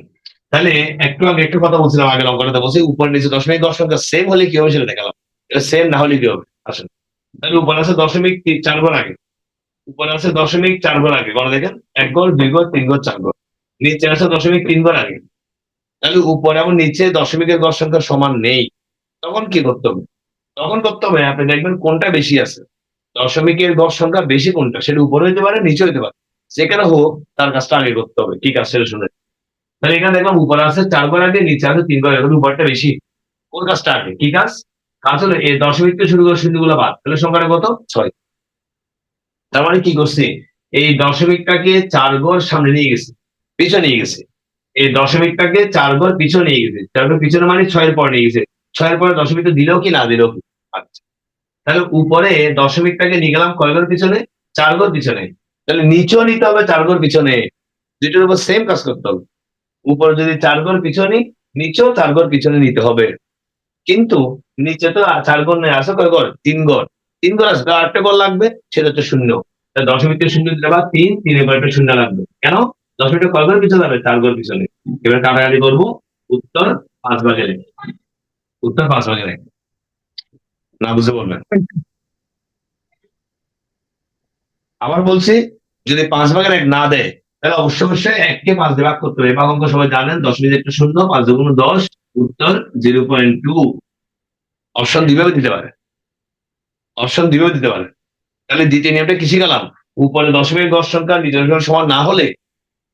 তাহলে একটু আগে একটা কথা বলছিলাম, আগের অঙ্কটাতে বলছি উপর নিচে দশমিক দশ সংখ্যা সেম হলে কি হবে সেটা দেখালাম, এটা সেম না হলে কি হবে আসেন। তাহলে উপর আছে দশমিক 4 ঘর আগে, উপরে আছে দশমিক 4 ঘর আগে, গণ দেখেন 1 ঘর 2 ঘর 3 ঘর 4 ঘর, নিচে আছে দশমিক 3 ঘর আগে। তাহলে উপরে এবং নিচে দশমিকের গড় সংখ্যা সমান নেই, তখন কি করতে হবে? তখন করতে হবে আপনি দেখবেন কোনটা বেশি আছে, দশমিকের গড় সংখ্যা বেশি কোনটা, সেটা উপরে হইতে পারে নিচে হইতে পারে, যেখানে হোক তার কাজটা আগে করতে হবে। কি কাজ সেটা শুনে। তাহলে এখানে দেখলাম উপরে আছে 4 ঘর আগে, নিচে আছে 3 ঘর আগে, উপরটা বেশি, ওর কাজটা আগে। কি কাজ? কাজ হলো এই দশমিক থেকে শুরু করে শূন্যগুলো বাদ, তাহলে সংখ্যাটা কত? 6। তার মানে কি করছি, এই দশমিকটাকে 4 ঘর সামনে নিয়ে গেছে, পিছনে নিয়ে গেছে, এই দশমিকটাকে 4 ঘর পিছনে নিয়ে গেছে, 4 ঘর পিছনে মানে 6 এর পর নিয়ে গেছে, 6 এর পরে দশমিকটা দিলেও কি না দিলেও কি। আচ্ছা, তাহলে উপরে দশমিকটাকে নিয়ে গেলাম কয় ঘর পিছনে? 4 ঘর পিছনে, তাহলে নিচেও নিতে হবে 4 ঘর পিছনে, দুটোর উপর সেম কাজ করতে হবে। উপরে যদি 4 ঘর পিছনে, নিচেও 4 ঘর পিছনে নিতে হবে, কিন্তু নিচে তো 4 ঘর নেই, আছে কয় ঘর? 3 ঘর, 3 ঘর আছে, তার 8টা ঘর লাগবে, সেটা হচ্ছে শূন্য। তাহলে দশমিক থেকে শূন্য দিতে পারবা 3, 3 এর পর একটা শূন্য লাগবে, কেন? দশমিকটা কয় ঘর পিছনে যাবে? 4 ঘর পিছনে। এবার কাটাকাটি করবো, উত্তর 5/1, উত্তর 5/1। না বুঝে বলবেন। আবার বলছি, যদি 5/1 না দেয় তাহলে অবশ্যই অবশ্যই 1 কে 5 দিয়ে ভাগ করতে হবে। এবার অঙ্ক সবাই জানেন, 10 একটা শূন্য, 5 দুগুণ 10, উত্তর 0.2। অপশন দিবেও দিতে পারে, অপশন দিবেও দিতে পারে। তাহলে দ্বিতীয় নিয়মটা কি শিখালাম? উপরে দশমিক গড় সংখ্যা নিচের সংখ্যার সমান না হলে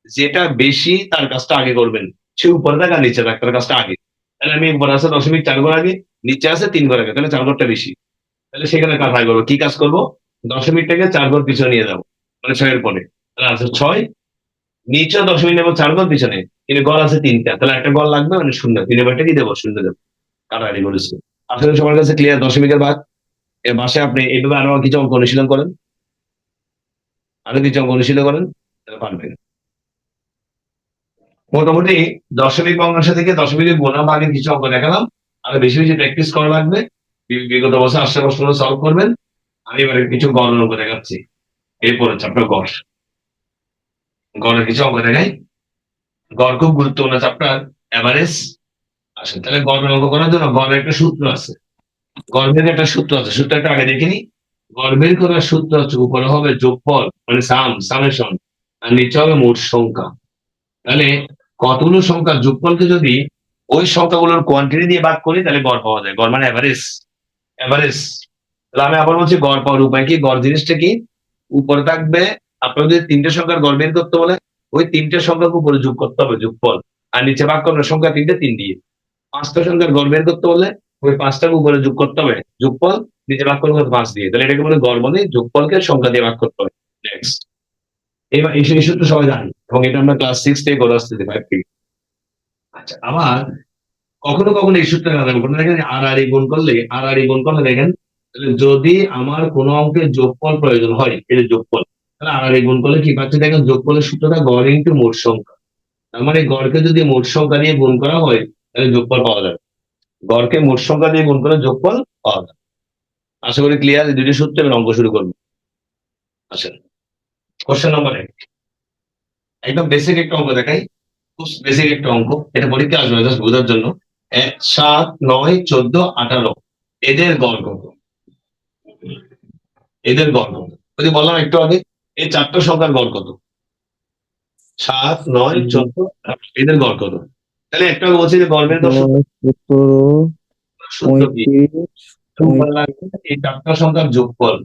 যেটা বেশি তার কাজটা আগে করবেন, সে উপরে থাকা নিচে থাক তার কাজটা আগে। তাহলে আমি উপরে আছে দশমিক 4 ঘর আগে, নিচে আছে 3 ঘর আগে, তাহলে 4 ঘরটা বেশি, তাহলে সেখানে কাজ আগে করবো। কি কাজ করবো? দশমিকটাকে 4 ঘর পিছনে নিয়ে যাবো, মানে 6 এর পরে, তাহলে আছে 6, নিচে দশমিক নেবো 4 ঘর পিছনে, কিন্তু গড় আছে 3টা, তাহলে একটা গড় লাগবে মানে শূন্য, 3 এর কি দেবো? শূন্য দেবো। কাটাকাটি করেছি। আসলে সবার কাছে ক্লিয়ার দশমিকের ভাগ। এর পাশে আপনি এইভাবে আরো কিছু অঙ্ক অনুশীলন করেন, আরো কিছু অঙ্ক অনুশীলন করেন, তাহলে পারবেন। মোটামুটি দশমিক ভগ্নাংশ থেকে দশমিকের গুণা ভাগের কিছু অঙ্ক দেখালাম, আরো বেশি বেশি প্র্যাকটিস করা লাগবে। বিগত বছর আসছে প্রশ্ন সলভ করবেন। আমি এবারে কিছু গড়ের অঙ্ক দেখাচ্ছি, এরপরে চ্যাপ্টার গড়, গড়ের কিছু অঙ্ক দেখাই। গড় খুব গুরুত্বপূর্ণ চ্যাপ্টার, এভারেজ। আসেন তাহলে গড়ের অঙ্ক করার জন্য গড়ের একটা সূত্র আছে, গড়ের একটা সূত্র আছে, সূত্রটা আগে দেখিনি। গড় বের করার সূত্র হচ্ছে উপরে হবে যোগফল মানে সামেশন, আর নিচে হবে মোট সংখ্যা। তাহলে কতগুলো সংখ্যা যোগফলকে যদি ওই সংখ্যাগুলোর কোয়ান্টিটি দিয়ে ভাগ করি তাহলে গড় পাওয়া যায়, গড় মানে এভারেজ, এভারেজ। তাহলে আমি আবার বলছি গড় পাওয়ার উপায় কি? গড় জিনিসটা কি? উপরে থাকবে, আপনার যদি 3টে সংখ্যার গড় বের করতে বলে ওই 3টে সংখ্যাকে উপরে যোগ করতে হবে যোগফল, আর নিচে ভাগ করবে সংখ্যা 3টে 3 দিয়ে। 5টা সংখ্যার গড় বের করতে বলে ওই 5টাকে উপরে যোগ করতে হবে যোগফল, নিচে ভাগ করবে 5 দিয়ে, তাহলে এটাকে বলে গড়, মানে যোগফলকে সংখ্যা দিয়ে ভাগ করতে হবে। নেক্সট, এবার এই সূত্র সবাই জানি এবং এটা আমরা ক্লাস 6 থেকে করে আসতেছি, 5 থেকে। আচ্ছা, আবার কখনো কখনো এই সূত্রে না দেখেন আর আর গুণ করলে, আর আর গুণ করলে দেখেন, তাহলে যদি আমার কোনো অঙ্কের যোগফল প্রয়োজন হয়, এটা যোগফল, তাহলে আর আর গুণ করলে কি পাচ্ছি দেখেন, যোগফলের সূত্রটা গড় ইনটু মোট সংখ্যা। তার মানে গড়কে যদি মোট সংখ্যা দিয়ে গুণ করা হয় তাহলে যোগফল পাওয়া যাবে, গড়কে মোট সংখ্যা দিয়ে গুণ করে যোগফল পাওয়া যাবে। আশা করি ক্লিয়ার। এই দুটি সূত্রে আমি অঙ্ক শুরু করবো। আসেন, কোশ্চেন নম্বর 1, একদম বেসিক একটা অঙ্ক দেখাই, খুব বেসিক একটা অঙ্ক, এটা পরীক্ষা আসবে জাস্ট বোঝার জন্য। 1, 7, 9, 14, 18 এদের গড় কত? এদের গড় কত? যদি বললাম একটু আগে, এই 4টা সংখ্যার গড় কত? 7, 9, 14, 18 এদের গড় কত? তাহলে একটা বলছি যে গড় বের করার 17, সূত্র কি? 35, এই 4টা সংখ্যার যোগফল,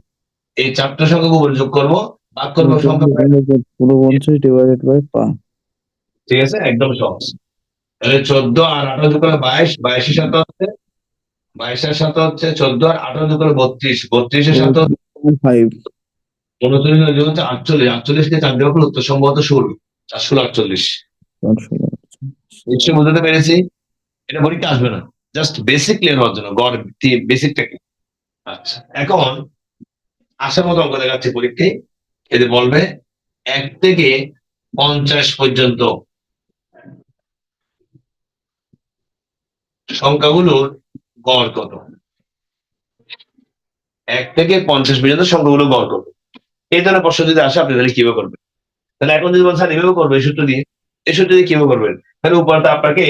এই 4টা সংখ্যাকে উপরে যোগ করবো, ভাগ করবো সংখ্যা, 49 ডিভাইডেড বাই 5। ঠিক আছে, একদম সহজ। তাহলে 14 আর 18 যোগ করে 22, 22 এর সাথে হচ্ছে 22 এর সাথে হচ্ছে 14 আর 18 যোগ করে 32, 32 এর সাথে 5 39 যোগ হচ্ছে 48, 48 কে 4 দেওয়ার পর উত্তর সম্ভবত 16, 448। নিশ্চয়ই বুঝতে পেরেছি। এটা পরীক্ষা আসবে না, জাস্ট বেসিক ক্লিয়ার হওয়ার জন্য গড় বেসিকটা কি। আচ্ছা, এখন আসার মতো অঙ্ক দেখাচ্ছি পরীক্ষায়, এদের বলবে 1 থেকে 50 পর্যন্ত সংখ্যাগুলোর গড় কত? 1 থেকে 50 পর্যন্ত সংখ্যাগুলো গড় কত? এই ধরনের প্রশ্ন যদি আসে আপনি তাহলে কিভাবে করবেন? তাহলে এখন যদি বলছেন এভাবে করবো এই সূত্র দিয়ে, এই সূত্র দিয়ে কিভাবে করবেন? তাহলে উপরটা আপনাকে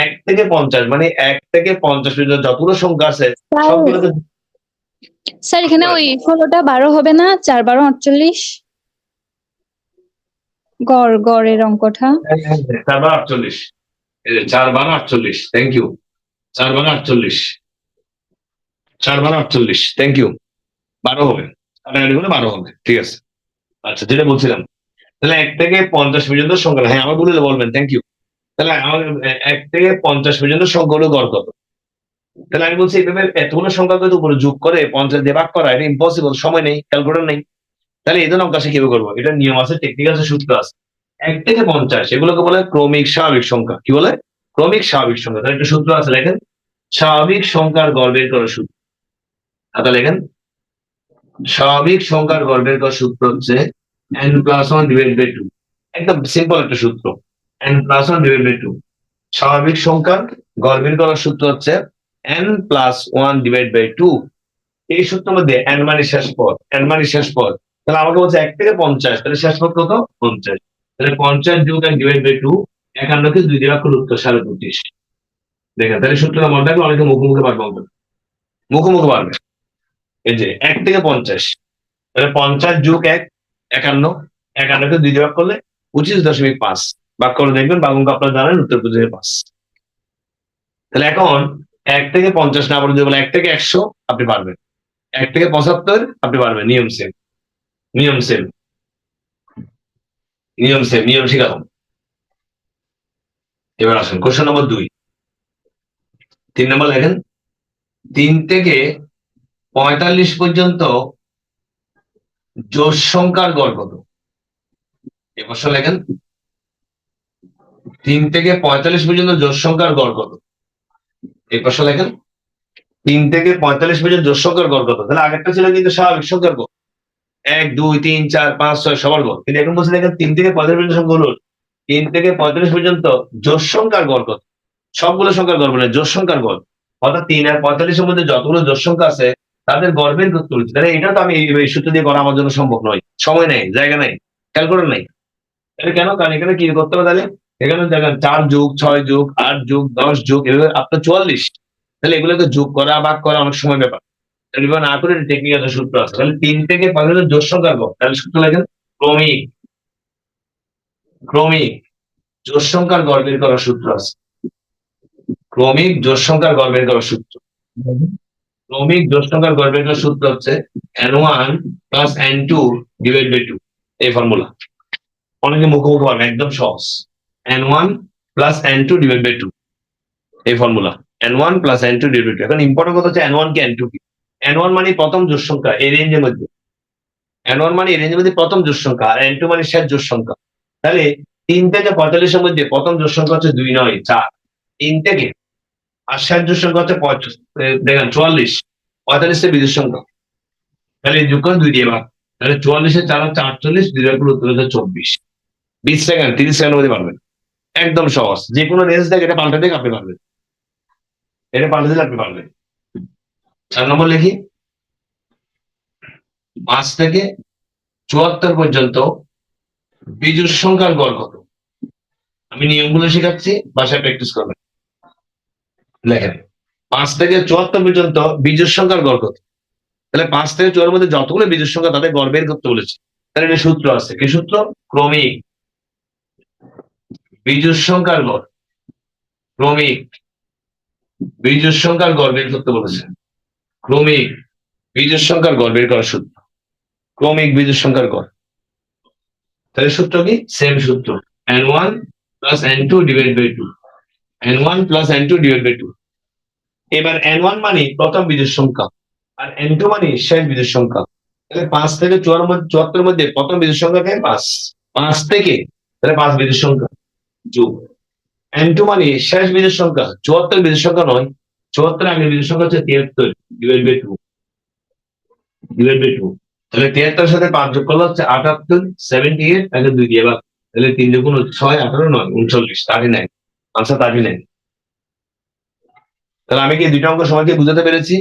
1 থেকে 50 মানে 1 থেকে 50 পর্যন্ত যতগুলো সংখ্যা আছে সবগুলোকে স্যার এখানে ওই 16টা 12 হবে না, 4 12 48 গড়ের অঙ্কটা। 4 12 48, এই যে 4 12 48, থ্যাংক ইউ। 4 12 48, 4 12 48, thank you. 12 হবে, কাটাকাটি করে 12 হবে, ঠিক আছে। আচ্ছা, যেটা বলছিলাম, তাহলে 1 থেকে 50 পর্যন্ত সংখ্যা, হ্যাঁ আমার বলে বলবেন, থ্যাংক ইউ। তাহলে আমার 1 থেকে 50 পর্যন্ত সংখ্যাগুলো গড় কত? তাহলে আমি বলছি এইভাবে এতগুলো সংখ্যাকে উপরে যোগ করে 50 দিয়ে ভাগ করা এটা ইম্পসিবল, সময় নেই, ক্যালকুলেটর নেই। তাহলে এই ধরনের অঙ্ক আসে কিভাবে করবো? এটা নিয়ম আছে, টেকনিক আছে, সূত্র আছে। 1 থেকে 50 এগুলোকে বলে ক্রমিক স্বাভাবিক সংখ্যা। কি বলে? ক্রমিক স্বাভাবিক সংখ্যা। তাহলে একটা সূত্র আছে, লেখেন স্বাভাবিক সংখ্যার গড় বের করার সূত্র। আচ্ছা লেখেন, স্বাভাবিক সংখ্যার গড় বের করার সূত্র হচ্ছে n+1 / 2। একদম সিম্পল একটা সূত্র, n+1 / 2। স্বাভাবিক সংখ্যার গড় বের করার সূত্র হচ্ছে n+1 / 2। এই সূত্রের মধ্যে n মানে শেষ পদ, n মানে শেষ পদ। তাহলে আমাকে বলছে 1 থেকে 50, তাহলে শেষ পদ কত? 50। তাহলে 50 যোগ n / 2, 51কে 2 দিয়ে ভাগ করলে উত্তর 25.5। দেখেন, তাহলে সূত্রটা মনে রাখলে অনেকে মুখোমুখি পারবে, মুখোমুখি পারবে। এই যে 1 থেকে 50, তাহলে 50 যোগ 1 51, 51কে 2 দিয়ে ভাগ করলে 25.5 ভাগ করে দেখবেন বাগুঙ্ক আপনারা জানেন উত্তর 25.5। তাহলে এখন 1 থেকে 50 না বলে যদি বলে 1 থেকে 100 আপনি পারবেন, 1 থেকে 75 আপনি পারবেন। নিয়ম সেম, নিয়ম সেম, নিয়ম সেম, নিয়ম শিখালাম। এবার আসেন কোশ্চেন নম্বর 2, 3 নম্বর লেখেন 3 থেকে 45 পর্যন্ত জোড় সংখ্যার গড় কত? এই প্রশ্ন লেখেন 3 থেকে 45 পর্যন্ত জোড় সংখ্যার গড় কত? এই প্রশ্ন লেখেন 3 থেকে 45 পর্যন্ত জোড় সংখ্যার গড় কত? তাহলে আগেরটা ছিল কিন্তু স্বাভাবিক সংখ্যার গড়, 1 2 3 4 5 6 সবার গড়, কিন্তু এখন বলছে দেখেন 3 থেকে 45 পর্যন্ত সংখ্যাগুলো 3 থেকে 45 পর্যন্ত জোড় সংখ্যার গড় কত? সবগুলো সংখ্যার গড় বলে জোড় সংখ্যার গড়, অর্থাৎ 3 আর 45 এর মধ্যে যতগুলো জোড় সংখ্যা আছে তাদের গড় বের করতে বলছি। তাহলে এটা তো আমি এই সূত্র দিয়ে করা আমার জন্য সম্ভব নয়, সময় নেই, জায়গা নেই, ক্যালকুলেটর নেই। তাহলে কেন? কারণ এখানে কি করতে হবে? তাহলে এখানে দেখেন 4 যোগ 6 যোগ 8 যোগ 10 যোগ এভাবে আপনার 44। তাহলে এগুলোকে যোগ করা ভাগ করা অনেক সময় ব্যাপার, এবার না করে টেকনিক আছে, সূত্র আছে। তাহলে 3 থেকে 45 জোড় সংখ্যার গড়, তাহলে সূত্র লেখেন ক্রমিক, ক্রমিক জোড় সংখ্যার গড় বের করার সূত্র আছে, ক্রমিক জোড় সংখ্যার গড় বের করার সূত্র। ক্রমিক জোড় সংখ্যার গড় বের করার সূত্র হচ্ছে n1 + n2 / 2। এই ফর্মুলা অনেকে মুখোমুখি পারবে, একদম সহজ। n1 + n2 / 2, এই ফর্মুলা n1 + n2 / 2। এখন ইম্পর্টেন্ট কথা হচ্ছে n1 কি n2 কি? n1 মানে প্রথম জোড় সংখ্যা এই রেঞ্জের মধ্যে, n1 মানে এই রেঞ্জের মধ্যে প্রথম জোড় সংখ্যা, আর n2 মানে শেষ জোড় সংখ্যা। তাহলে 3 থেকে 45 এর মধ্যে প্রথম জোড় সংখ্যা হচ্ছে 2 9 4, 3 থেকে, আর শেষ জোড় সংখ্যা হচ্ছে দেখেন 44, 45 এর বিজোড় সংখ্যা। তাহলে যোগ করে 2 দিয়ে ভাগ, তাহলে 44 এর 4 হচ্ছে 48, 2 দিয়ে উত্তর হচ্ছে 24। 20 সেকেন্ড 30 সেকেন্ডের মধ্যে পারবেন, একদম সহজ। যে কোনো রেঞ্জ থেকে এটা পাল্টে দিয়ে আপনি পারবেন, এটা পাল্টে দিলে আপনি পারবেন। 4 নম্বর লিখি 5 থেকে 74 পর্যন্ত বিজোড় সংখ্যার গড় কত? আমি নিয়মগুলো শেখাচ্ছি, বাসায় প্র্যাকটিস করবেন। লেখেন 5 থেকে 74 পর্যন্ত বিজোড় সংখ্যার গড় কত? তাহলে 5 থেকে 74 এর মধ্যে যতগুলো বিজোড় সংখ্যা তাদের গড় বের করতে বলেছি। তাহলে এটা সূত্র আছে, কি সূত্র? ক্রমিক বিজোড় সংখ্যার গড়, ক্রমিক বিজোড় সংখ্যার গড় বের করতে বলেছে, ক্রমিক বিজোড় সংখ্যার গড় বের করার সূত্র, ক্রমিক বিজোড় সংখ্যার গড়। তাহলে সূত্র কি? সেম সূত্র, n1 + n2 / 2, n1 + n2 / 2। এবার n1 মানে প্রথম বিজোড় সংখ্যা, আর n2 মানে শেষ বিজোড় সংখ্যা। তাহলে 5 থেকে 74 এর মধ্যে প্রথম বিজোড় সংখ্যা কে? 5, 5 থেকে, তাহলে 5 বিজোড় সংখ্যা যোগ n2 মানে শেষ বিজোড় সংখ্যা, 74 বিজোড় সংখ্যা নয়, 74 আগের বিজোড় সংখ্যা হচ্ছে 73 / 2। তাহলে 73 এর সাথে 5 যোগ করলে হচ্ছে 78, 78 তাকে 2 দিয়ে ভাগ, তাহলে 3 × 6 18 9 39, 39, আনসার 39। তাহলে আমি কি দুইটা অঙ্ক সবাইকে বুঝাতে পেরেছি?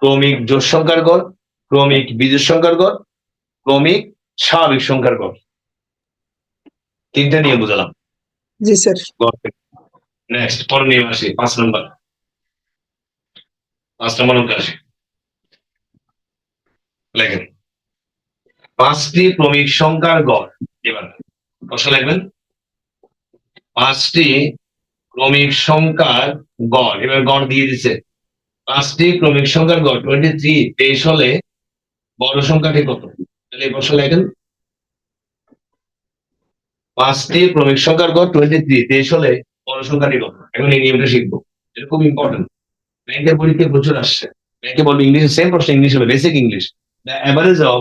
ক্রমিক জোড় সংখ্যার গড়, ক্রমিক বিজোড় সংখ্যার গড়, ক্রমিক স্বাভাবিক সংখ্যার গড়, তিনটা নিয়ে বুঝালাম। জি স্যার। নেক্সট পরের নিয়ে আসি 5 নম্বর অঙ্কে আসি। লেখেন 5টি ক্রমিক সংখ্যার গড়। এবার প্রশ্ন লিখবেন 5টি ক্রমিক সংখ্যার গড়। এবার গড় দিয়ে দিছে 5টি ক্রমিক সংখ্যার গড় 23 23 হলে বড় সংখ্যাটি কত? তাহলে এই প্রশ্ন লেখেন 5টি ক্রমিক সংখ্যার গড় 23 23 হলে বড় সংখ্যাটি কত? এখন এই নিয়মটা শিখবো, এটা খুব ইম্পর্টেন্ট। ব্যাংকের পরীক্ষায় প্রচুর আসছে। ব্যাংকে বলবে ইংলিশে সেম প্রশ্ন, ইংলিশ হবে basic English. The average of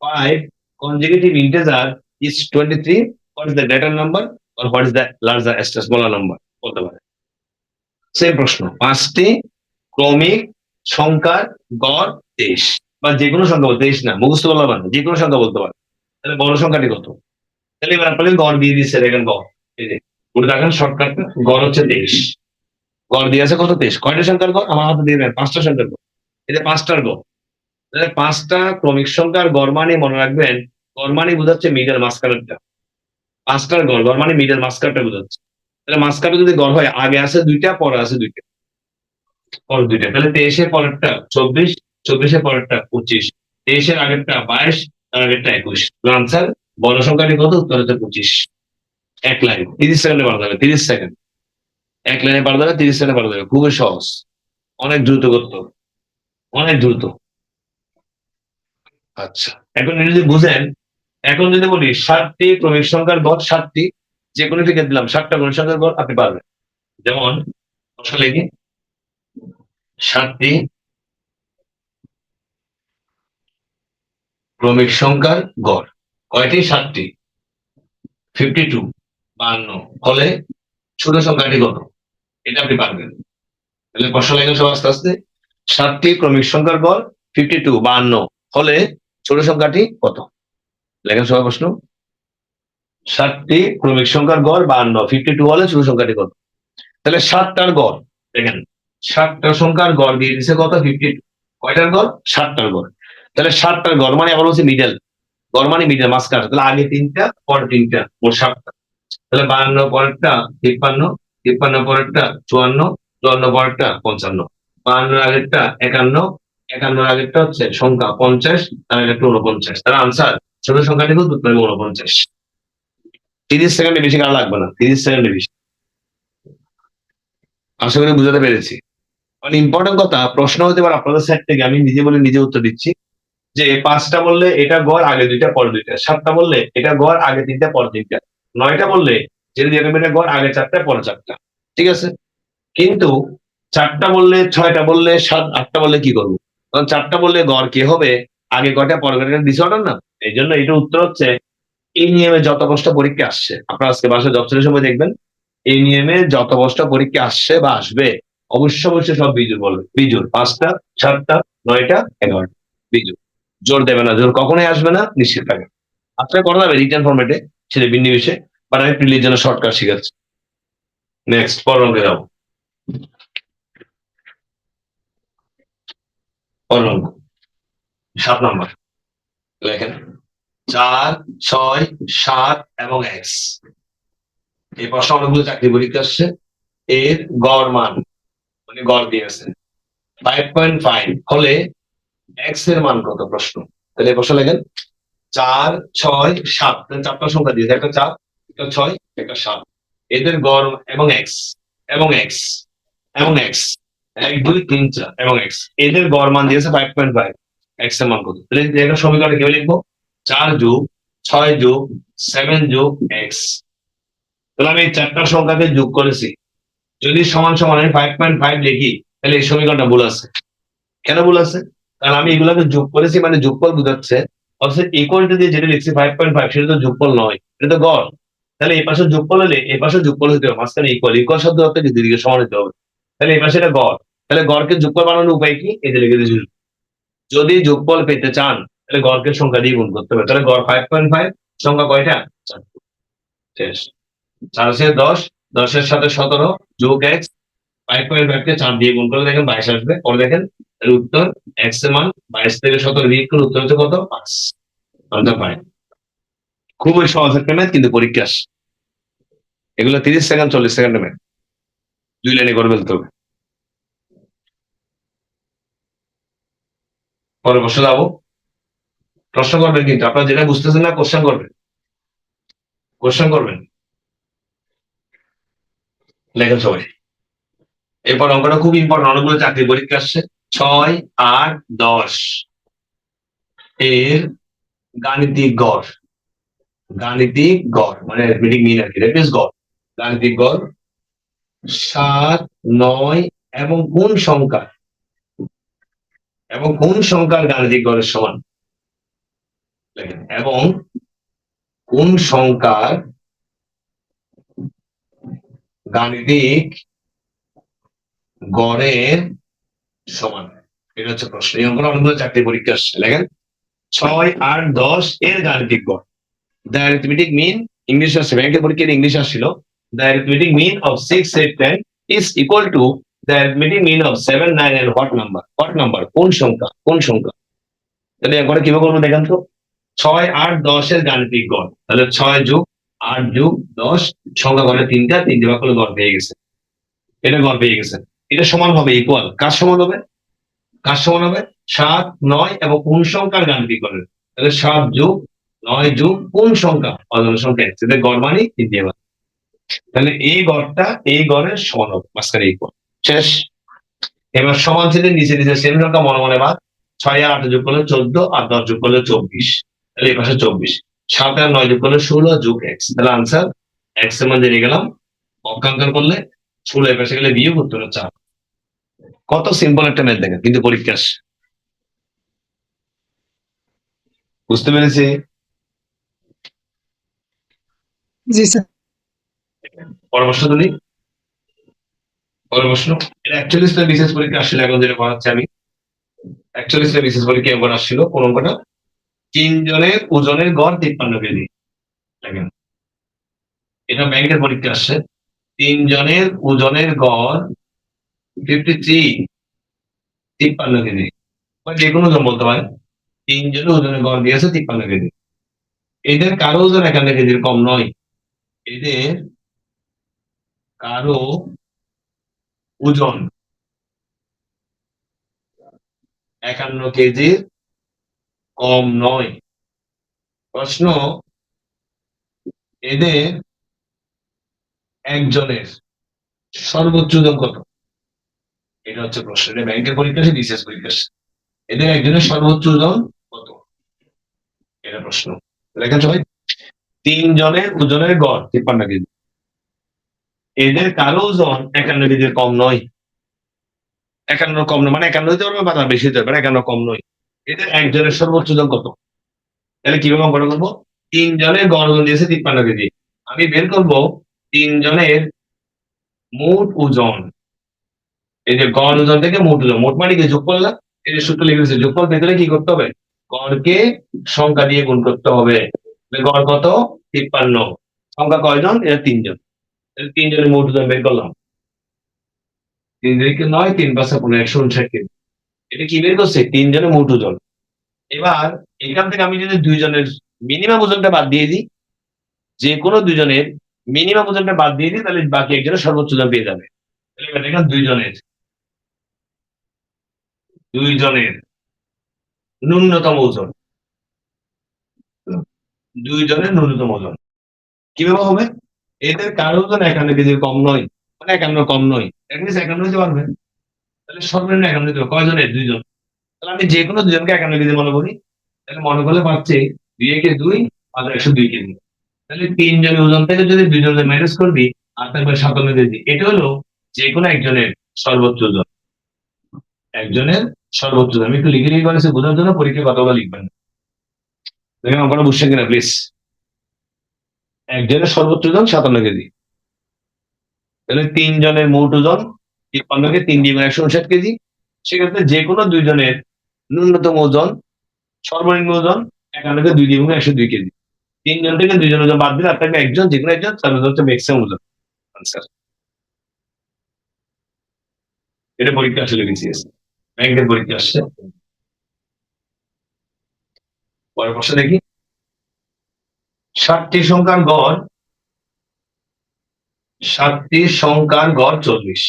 5 consecutive integer is 23. What is the greater number or what is the larger smaller number? বলতে পারে। সেম প্রশ্ন। 5টি ক্রমিক সংখ্যার গড় 23 বা যে কোনো সংখ্যা বলতে 23 না, মুখস্থ বলা না, যে কোনো সংখ্যা বলতে পারে। তাহলে বড় সংখ্যাটি কত? তাহলে এবার আপনাকে গড় দিয়ে দিচ্ছে, দেখেন গড়, এই যে পুরো দেখেন শর্টকাট, গড় হচ্ছে 23। গড় দিয়ে আছে কত? 23। কয়টা সংখ্যার গড়? আমার হাতে দিয়ে দেন 5টা সংখ্যার গড়। এটা 5টার গড়। তাহলে 5টা ক্রমিক সংখ্যার গড় মানে মনে রাখবেন, গড় মানে বোঝাচ্ছে মিডল মাঝখানেরটা। 5টার গড়, গড় মানে মিডল মাঝখানটা বোঝাচ্ছে। তাহলে মাঝখানে যদি গড় হয়, আগে আছে 2টা, পরে আছে 2টা, পর 2টা। তাহলে 23 এর পরেরটা 24, 24 এর পরেরটা 25, 23 এর আগেরটা 22, তার আগেরটা 21। আনসার বড় সংখ্যাটি কত? উত্তর হচ্ছে 25। এক লাইন 30 সেকেন্ডে পারা যাবে, 30 সেকেন্ড। এক লাইনে পারা যাবে, 30 সেকেন্ডে পারা যাবে। খুবই সহজ, অনেক দ্রুত করতে হবে, অনেক দ্রুত। আচ্ছা, এখন এটা যদি বুঝেন, এখন যদি বলি 7টি ক্রমিক সংখ্যার গড়, 7টি, যে কোনো থেকে দিলাম 7টা ক্রমিক সংখ্যার গড় আপনি পারবেন। যেমন আসলে কি 7টি ক্রমিক সংখ্যার গড়, কয়টি? 7টি। 52 52 হলে ছোট সংখ্যাটি কত? এটা আপনি পারবেন। তাহলে প্রশ্ন লেখেন সব আস্তে আস্তে। 7টি ক্রমিক সংখ্যার গড় 52 52 হলে ছোট সংখ্যাটি কত? লেখেন সবাই প্রশ্ন। 7টি ক্রমিক সংখ্যার গড় 52, 52 হলে ছোট সংখ্যাটি কত? তাহলে 7টার গড় দেখেন, 7টা সংখ্যার গড় দিয়ে দিচ্ছে কত? 52। কয়টার গড়? 7টার গড়। তাহলে 7টার গড় মানে আবার বলছে মিডল, গড় মানে মিডল মাঝখানে। তাহলে আগে 3টা, পরে 3টা, মোট 7টা। তাহলে 52 পরেরটা 53, 53 পরেরটা 54, 54 পরেরটা 55, 52 আগেরটা 51, 51 আগেরটা হচ্ছে সংখ্যা 50, তার আগেরটা 49। তার আনসার ছোট সংখ্যাটি কত? উত্তর হবে 49। 30 সেকেন্ডে বেশি কারা লাগবে না, 30 সেকেন্ডে বেশি। আশা করি বুঝাতে পেরেছি। মানে ইম্পর্টেন্ট কথা, প্রশ্ন হতে পারে আপনাদের সাইড থেকে, আমি নিজে বলে নিজে উত্তর দিচ্ছি। যে 5টা বললে এটা গড়, আগে 2টা পরে 2টা। 7টা বললে এটা গড়, আগে 3টা পরে 3টা। 9টা বললে যেরকম এটা গড়, আগে 4টা পরে 4টা। ঠিক আছে, কিন্তু 4টা বললে, 6টা বললে, 7 8টা বললে কি করবো? কারণ 4টা বললে গড় কি হবে? আগে কয়টা পরে কয়টা, ডিসঅর্ডার না? এই জন্য এটা উত্তর হচ্ছে, এই নিয়মে যত কষ্ট পরীক্ষা আসছে, আপনারা আজকে বাসায় জব সেলের সময় দেখবেন, এই নিয়মে যত কষ্ট পরীক্ষা আসছে বা আসবে, অবশ্যই সব বিজুর বলবে। বিজুর 5টা, 7টা, 9টা, 11টা বিজুর। জোর দেবে না, জোর কখনোই আসবে না, নিশ্চিত থাকে। আপনার করা যাবে রিটার্ন ফরম্যাটে, সেটা ভিন্ন বিষয়, বাট আমি প্রিলির জন্য শর্টকাট শিখাচ্ছি। নেক্সট পরের অঙ্কে যাবো। পরের অঙ্ক 7 নম্বর। লেখেন 4, 6, 7 এবং x। এই প্রশ্ন অনেকগুলো চাকরি পরীক্ষা আসছে। এর গড় মান, মানে গড় দিয়েছে 5.5 হলে x এর মান কত? প্রশ্ন। তাহলে এই প্রশ্ন লেখেন 4, 6, 7, 4টা সংখ্যা দিয়েছে, একটা 4, একটা 6, একটা 7। এদের গড় এবং x এবং x এবং x 1 2 3 4 এবং x, এদের গড় মান দিয়েছে 5.5, x এর মান কত? তাহলে এটা সমীকরণে কিভাবে লিখবো? 4 যোগ 6 যোগ 7 যোগ x। তাহলে আমি 4টা সংখ্যাকে যোগ করেছি, যদি সমান সমান আমি 5.5 লিখি, তাহলে এই সমীকরণটা ভুল আছে। কেন ভুল আছে? কারণ আমি এগুলোকে যোগ করেছি, মানে যোগফল বোঝাচ্ছে। অর্থাৎ ইকুয়ালিটি দিয়ে যেটা লিখছি 5.5, সেটা তো যোগফল নয়, এটা তো গড়। তাহলে এই পাশে যোগফল হলে এই পাশে যোগফল হতে হবে, মাঝখানে ইকুয়াল, ইকুয়াল শব্দ অর্থ কি দুদিকে সমান হতে হবে। তাহলে এই পাশে এটা গড়, তাহলে গড়কে যোগফল বানানোর উপায় কি? এই যে লিখে দিয়েছি। যদি যোগফল পেতে চান তাহলে গড়কে সংখ্যা দিয়ে গুণ করতে হবে। তাহলে গড় 5.5, সংখ্যা কয়টা? 4। শেষ। 4 আছে 10, 10 এর সাথে 17 যোগ x, 5.5 কে 4 দিয়ে গুণ করে দেখেন 22 আসবে। পরে দেখেন এর উত্তর এক্স এর মান 22 থেকে 17 বিয়োগ করে উত্তর হচ্ছে কত? 5। আনসার 5। খুবই সহজ একটা ম্যাথ, কিন্তু পরীক্ষা আসে। এগুলো 30 সেকেন্ড 40 সেকেন্ডে ম্যাথ, 2 লাইনে করে ফেলতে হবে। পরে প্রশ্ন যাবো। প্রশ্ন করবেন, কিন্তু আপনারা যেটা বুঝতেছেন না কোশ্চেন করবেন, কোশ্চেন করবেন। লেখেন সবাই। এরপর অঙ্কটা খুব ইম্পর্টেন্ট, অনেকগুলো চাকরি পরীক্ষা আসছে। 6, 8, 10 এর গাণিতিক গড়, গাণিতিক গড় মানে অ্যারিথমেটিক মিন আর কি, দ্যাট ইজ গড়। গাণিতিক গড় 7, 9 এবং কোন সংখ্যা, এবং কোন সংখ্যার গাণিতিক গড়ের সমান। লেখেন, এবং কোন সংখ্যার গাণিতিক গড়ের সমান। এটা হচ্ছে প্রশ্ন। এই অঙ্কটা অনেকগুলো চাকরি পরীক্ষা আসছে। লেখেন 6, 8, 10 এর গাণিতিক গড়। দ্য অ্যারিথমেটিক মিন, ইংলিশ আসছে, ব্যাংকের পরীক্ষায় ইংলিশ আসছিল। The arithmetic mean of 6, 8, 10 is equal to the arithmetic mean of 7, 9 and what number. What number কোন সংখ্যা, কোন সংখ্যা। তাহলে একবার কিভাবে করবো দেখেন তো। 6, 8, 10 এর গাণিতিক গড়, তাহলে 6 যোগ 8 যোগ 10, সংখ্যা গড়ে 3টা, 3 ভাগ করলে গড় পেয়ে গেছে। এটা গড় পেয়ে গেছে। এটা সমান হবে ইকুয়াল, কার সমান হবে? কার সমান হবে? 7, 9 এবং কোন সংখ্যার গাণিতিক গড়ের। তাহলে 7 যোগ 9 যোগ কোন সংখ্যা, অজানা সংখ্যা x, এদের গড় মানে 3 দিয়ে ভাগ। তাহলে এই গড়টা এই গড়ের সমান হবে, মাঝখানে ইকুয়াল। শেষ। এবার সমান ছিল নিচে নিচে সেম সংখ্যা মনে মনে ভাগ। 6 আর 8 যোগ করলে 14, আর 10 যোগ করলে 24, তাহলে এই পাশে 24। 7 আর 9 যোগ করলে 16 যোগ x, তাহলে আনসার x এর মান জেনে গেলাম। অঙ্কাঙ্কন করলে 16 এই পাশে গেলে বিয়োগ, উত্তর হচ্ছে 8। কত সিম্পল একটা ম্যাথ দেখেন, কিন্তু পরীক্ষা আসে। বুঝতে পেরেছি? জি স্যার। পরামর্শ তুলি, পরামর্শ। এটা 41টা বিশেষ পরীক্ষা আসলে এখন যেটা পড়াচ্ছি আমি, 41টা বিশেষ পরীক্ষা এবার আসছিল। কোন অঙ্কটা? 3 জনের ওজনের গড় 53 কেজি। দেখেন, এটা ব্যাংকের পরীক্ষা আসছে। 3 জনের ওজনের গড় 53 কেজি, বা যে কোনো ওজন বলতে পারেন। 3 জনের ওজনের গড় দিয়েছে 53 কেজি। এদের কারো ওজন 51 কেজির কম নয়। এদের কারো ওজন 51 কেজির কম নয়। প্রশ্ন, এদের একজনের সর্বোচ্চ ওজন কত? এটা হচ্ছে প্রশ্ন। এটা ব্যাংকের পরীক্ষা আসে, বিশেষ পরীক্ষা আসে। এদের একজনের সর্বোচ্চ ওজন কত, এটা প্রশ্ন। দেখেন সবাই, 3 জনের ওজনের গড় 53 কেজি। এদের কারো ওজন 51 কেজির কম নয়। 51 কম নয় মানে 51 হতে পারবে বা তার বেশি হতে পারে, 51 কম নয়। এদের একজনের সর্বোচ্চ ওজন কত? তাহলে কিভাবে অঙ্কটা করবো? 3 জনের গড় ওজন দিয়েছে 53 কেজি। আমি বের করবো 3 জনের মোট ওজন। এই যে গড় ওজন থেকে মোট ওজন, মোট মানে কি যোগ করলাম, এই যে সূত্র লিখে দিয়েছে, যোগফল পেতে হলে কি করতে হবে? গড়কে সংখ্যা দিয়ে গুণ করতে হবে। গড় কত? 53। সংখ্যা কয়জন? এটা 3 জন। 3 জনের মোট ওজন বের করলাম। 3 3 9, 3 5 15, 159 কেজি। এটা কি বের করছে? 3 জনের মোট ওজন। এবার এখান থেকে আমি যদি 2 জনের মিনিমাম ওজনটা বাদ দিয়ে দিই, যে কোনো 2 জনের মিনিমাম ওজনটা বাদ দিয়ে দিই, তাহলে বাকি একজনের সর্বোচ্চ ওজন পেয়ে যাবে। তাহলে এবার দেখেন 2 জনের ন্যূনতম ওজন, 2 জনের ন্যূনতম ওজন কিভাবে হবে? এদের কারো ওজন 51 কেজির কম নয়, মানে 51 কম নয়, অ্যাটলিস্ট 51 হতে পারবে। তাহলে সর্বনিম্ন 51 হতে হবে। কয়জনের? 2 জন। তাহলে আমি যে কোনো 2 জনকে 51 কেজি মনে করি। তাহলে মনে করলে পাচ্ছে 2 একে 2 আর 102 কেজি। তাহলে 3 জনের ওজন থেকে যদি 2 জনের মাইনাস করবি, আর থাকবে 57 কেজি। এটা হলো যে কোনো একজনের সর্বোচ্চ ওজন। একজনের সর্বোচ্চ ওজন। আমি একটু লিখে লিখে করেছি বোঝার জন্য, পরীক্ষায় কথাগুলো লিখবেন। দেখেন আপনারা বুঝছেন কিনা প্লিজ। একজনের সর্বোচ্চ ওজন 57 কেজি। তাহলে 3 জনের মোট ওজন 53 কে 3 দিয়ে 159 কেজি। সেক্ষেত্রে যে কোনো 2 জনের ন্যূনতম ওজন, সর্বনিম্ন ওজন 51 কে 2 দিয়ে 102 কেজি। 3 জন থেকে 2 জন ওজন বাদ দিলে আপনাকে একজন, যে কোনো একজন, তার ওজন হচ্ছে ম্যাক্সিমাম ওজন। আনসার। এটা পরীক্ষা আসলে বিসিএস ব্যাংকের পরীক্ষা আসছে। পরের প্রশ্ন দেখি, 7টি সংখ্যার গড় 7টি সংখ্যার গড় 40।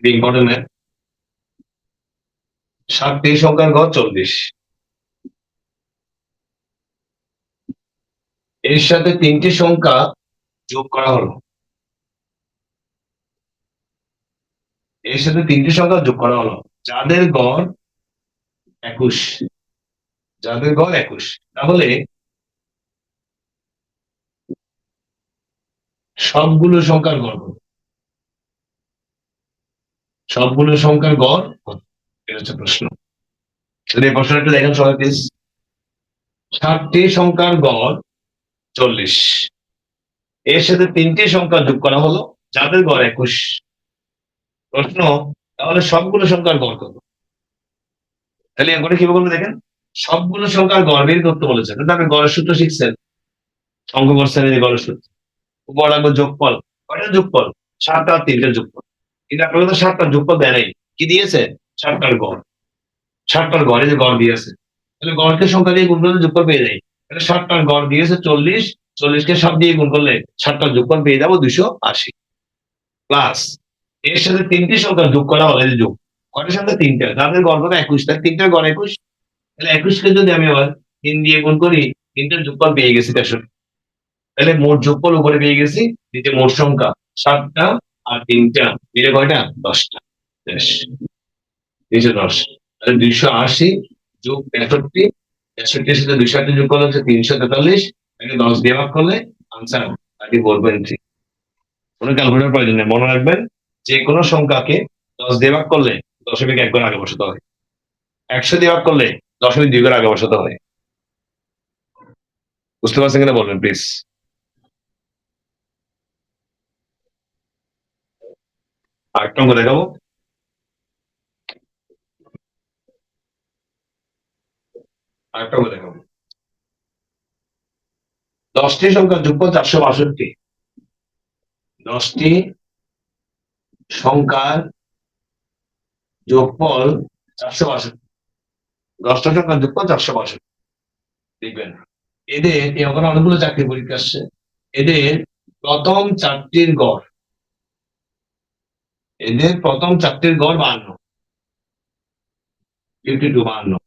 Important math. 7টি সংখ্যার গড় 40, এর সাথে 3টি সংখ্যা যোগ করা হলো, এর সাথে 3টি সংখ্যা যোগ করা হলো, যাদের গড় 21, যাদের গড় 21। তাহলে সবগুলো সংখ্যার গড় কত? সবগুলো সংখ্যার গড় কত? এটা হচ্ছে প্রশ্ন। যদি এই প্রশ্নটা একটু দেখেন সবাই প্লিজ। 7টি সংখ্যার গড় 40, এর সাথে 3টি সংখ্যা যোগ করা হলো, যাদের গড় 21। প্রশ্ন, তাহলে সবগুলো সংখ্যার গড় কত? তাহলে এরপরে কি বলবো দেখেন, সবগুলো সংখ্যার গড় বের করতে বলেছেন, কিন্তু আপনি গড়ের সূত্র শিখছেন, অঙ্ক করছেন, এই যে গড়ের সূত্র, উপর লাগবে যোগফল। কয়টা যোগফল? 7 আর 3টার যোগফল। কিন্তু আপনাকে তো 7টার যোগফল দেয় নাই, কি দিয়েছে? 7টার গড়। 7টার গড়ে যে গড় দিয়েছে, তাহলে গড়কে সংখ্যা দিয়ে গুণ করলে যোগফল পেয়ে যাই। তাহলে 7টার গড় দিয়েছে 40, 40কে 7 দিয়ে গুণ করলে 7টার যোগফল পেয়ে যাবো 280। প্লাস এর সাথে 3টি সংখ্যা যোগ করা হলে যে যোগ, কয়টার সাথে? 3টা, যাদের গড় কত? 21, তাহলে 3টার গড় 21। তাহলে 21কে যদি আমি আবার 3 দিয়ে গুণ করি, 3টার যোগফল পেয়ে গেছি 63। তাহলে মোট যোগফল উপরে পেয়ে গেছি, নিচে মোট সংখ্যা 7টা আর 3টা মিলে কয়টা? 10টা। বেশ, 310। তাহলে 280 যোগ 63, 63 সাথে 280 যোগ করলে হচ্ছে 343, এটাকে 10 দিয়ে ভাগ করলে আনসার 34.3। কোনো ক্যালকুলেটর প্রয়োজন নেই, মনে রাখবেন যে কোনো সংখ্যাকে 10 দিয়ে ভাগ করলে 0.1 ঘর আগে বসাতে হয়, 100 দিয়ে ভাগ করলে 0.2 ঘর আগে বসাতে হয়। বুঝতে পারছেন কিনা বলবেন প্লিজ। আরেকটা অঙ্ক দেখাবো। আরেকটা অঙ্ক দেখাবো। 10টি সংখ্যার যোগফল 462। 10টি সংখ্যার যোগফল 462। 10টা সংখ্যার যোগফল 462। দেখবেন এদের এই অঙ্কটা অনেকগুলো চাকরি পরীক্ষা আসছে, এদের প্রথম 4টির গড়, এদের প্রথম 4টির গড় 52, 52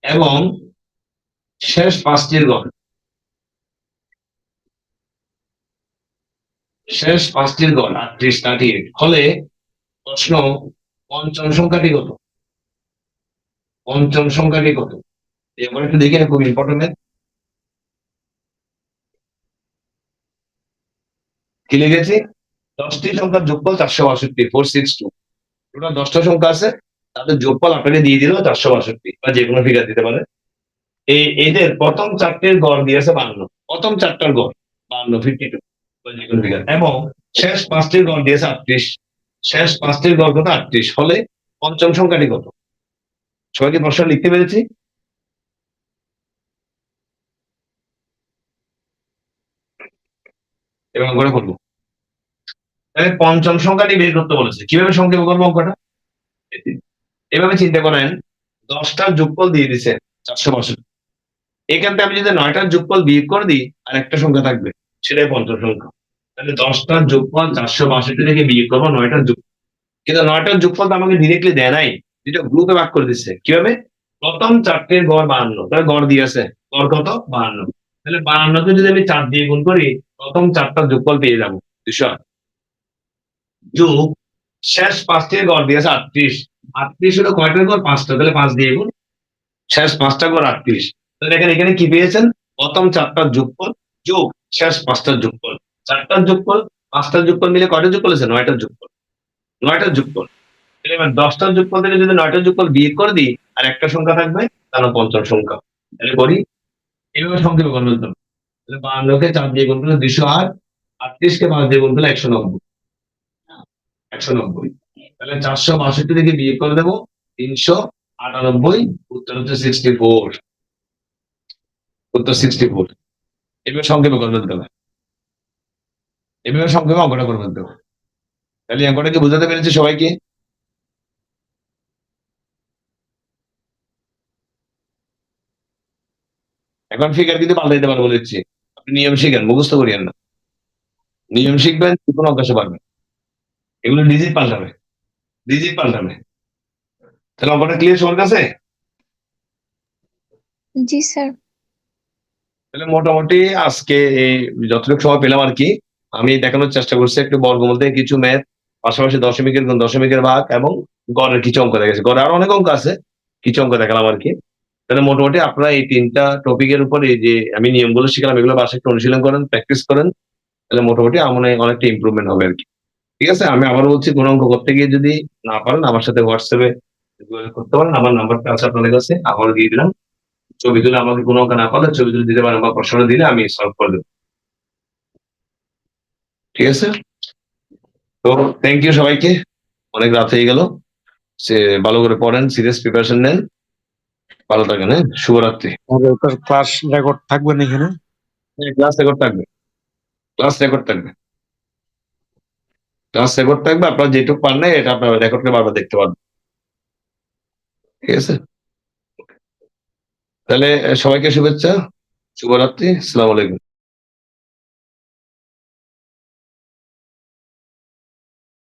এবং শেষ 5টির গড়, শেষ 5টির গড় 38, 38 হলে প্রশ্ন, পঞ্চম সংখ্যাটি কত? পঞ্চম সংখ্যাটি কত? এবার একটু দেখে খুব ইম্পর্টেন্ট। কি লিখেছি? 10টি সংখ্যার যোগফল 462, 462। টোটাল 10টা সংখ্যা আছে, তাদের যোগফল আপনাকে দিয়ে দিল 462, বা যে কোনো ফিগার দিতে পারে। এদের প্রথম 4টির গড় দিয়েছে 52, প্রথম 4টার গড় 52, 52, বা যে কোনো ফিগার, এবং শেষ 5টির গড় দিয়েছে 38, শেষ 5টির গড় কত? 38 হলে পঞ্চম সংখ্যাটি কত? সবাইকে প্রশ্ন লিখতে পেরেছি? এবং করে করবো। তাহলে পঞ্চম সংখ্যাটি বের করতে বলেছে, কিভাবে সংক্ষেপ করবো অঙ্কটা? এভাবে চিন্তা করেন, 10টার যোগফল দিয়ে দিছে 462, এখান থেকে আমি যদি 9টার যোগফল বিয়োগ করে দিই, আর একটা সংখ্যা থাকবে, সেটাই পঞ্চম সংখ্যা। তাহলে 10টার যোগফল 462 থেকে বিয়োগ করবো 9টার যোগ, কিন্তু 9টার যোগফল তো আমাকে ডিরেক্টলি দেয় নাই, যেটা গ্রুপে ভাগ করে দিচ্ছে। কিভাবে? প্রথম 4টির গড় 52, তাহলে গড় দিয়েছে, গড় কত? 52। তাহলে 52কে যদি আমি 4 দিয়ে গুণ করি, প্রথম 4টার যোগফল পেয়ে যাবো 208, যোগ শেষ 5টির গড় দিয়েছে 38, 38 হলো কয়টার গড়? 5টা, তাহলে 5 দিয়ে গুণ, শেষ 5টা গড় 38। তাহলে এখানে এখানে কি পেয়েছেন? প্রথম 4টার যোগফল যোগ শেষ 5টার যোগফল, 4টার যোগফল 5টার যোগফল মিলে কয়টা যোগ করেছে? 9টার যোগফল, 9টার যোগফল। তাহলে এবার 10টার যোগফল থেকে যদি 9টার যোগফল বিয়োগ করে দিই, আর একটা সংখ্যা থাকবে, তাহলে পঞ্চম সংখ্যা। তাহলে করি, এইভাবে সংক্ষেপে করে ফেলতে হবে। তাহলে 52কে 4 দিয়ে গুণ করলে 208, 38কে 5 দিয়ে গুণ করলে 190, 190। তাহলে 462 থেকে বিয়োগ করে দেবো 398, উত্তর হচ্ছে 64, উত্তর 64। এভাবে সংক্ষেপে করে ফেলতে হবে, এভাবে সংক্ষেপে অঙ্কটা করে ফেলতে হবে। তাহলে অঙ্কটা কি বোঝাতে পেরেছি সবাইকে? এখন ফিগার কিন্তু পাল্টে দিতে পারবো বলে দিচ্ছি। আপনি নিয়ম শিখেন, মুখস্থ করিয়েন না। নিয়ম শিখবেন, যে কোনো অভ্যাসে পারবেন। এগুলো ডিজিট পাল্টাবে, ডিজিট পাল্টাবে। তাহলে অঙ্কটা ক্লিয়ার সবার কাছে? জি স্যার। তাহলে মোটামুটি আজকে এই যতটুকু সময় পেলাম আর কি, আমি দেখানোর চেষ্টা করছি একটু বর্গমূল থেকে কিছু ম্যাথ, পাশাপাশি দশমিকের গুণ, দশমিকের ভাগ এবং গড়ের কিছু অঙ্ক দেখেছি। গড়ে আরো অনেক অঙ্ক আছে, কিছু অঙ্ক দেখালাম আর কি। তাহলে মোটামুটি আপনারা এই 3টা টপিকের উপর এই যে আমি নিয়মগুলো শিখলাম, এগুলো বাসায় একটু অনুশীলন করেন, প্র্যাকটিস করেন, তাহলে মোটামুটি আমার অনেকটা ইমপ্রুভমেন্ট হবে আর কি। ঠিক আছে, আমি আবার বলছি, কোনো অঙ্ক করতে গিয়ে যদি না পারেন আমার সাথে হোয়াটসঅ্যাপে যোগাযোগ করতে পারেন। আমার নাম্বারটা আছে আপনাদের কাছে, আবার দিয়ে দিলাম। ছবি তুলে, আমাকে কোনো অঙ্ক না পারলে ছবি তুলে দিতে পারেন বা প্রশ্নটা দিলে আমি সলভ করে দেবো। ঠিক আছে, তো থ্যাংক ইউ সবাইকে। অনেক রাত হয়ে গেল, সে ভালো করে পড়েন, সিরিয়াস প্রিপারেশন নেন, ভালো থাকেন। হ্যাঁ, শুভরাত্রি। আমাদের ওটার ক্লাস রেকর্ড থাকবে না এখানে? ক্লাস রেকর্ড থাকবে, ক্লাস রেকর্ড থাকবে, ক্লাস রেকর্ড থাকবে। আপনার যেটুকু পান না এটা আপনার রেকর্ড করে বারবার দেখতে পারবেন। ঠিক আছে, তাহলে সবাইকে শুভেচ্ছা, শুভরাত্রি, আসসালামু আলাইকুম।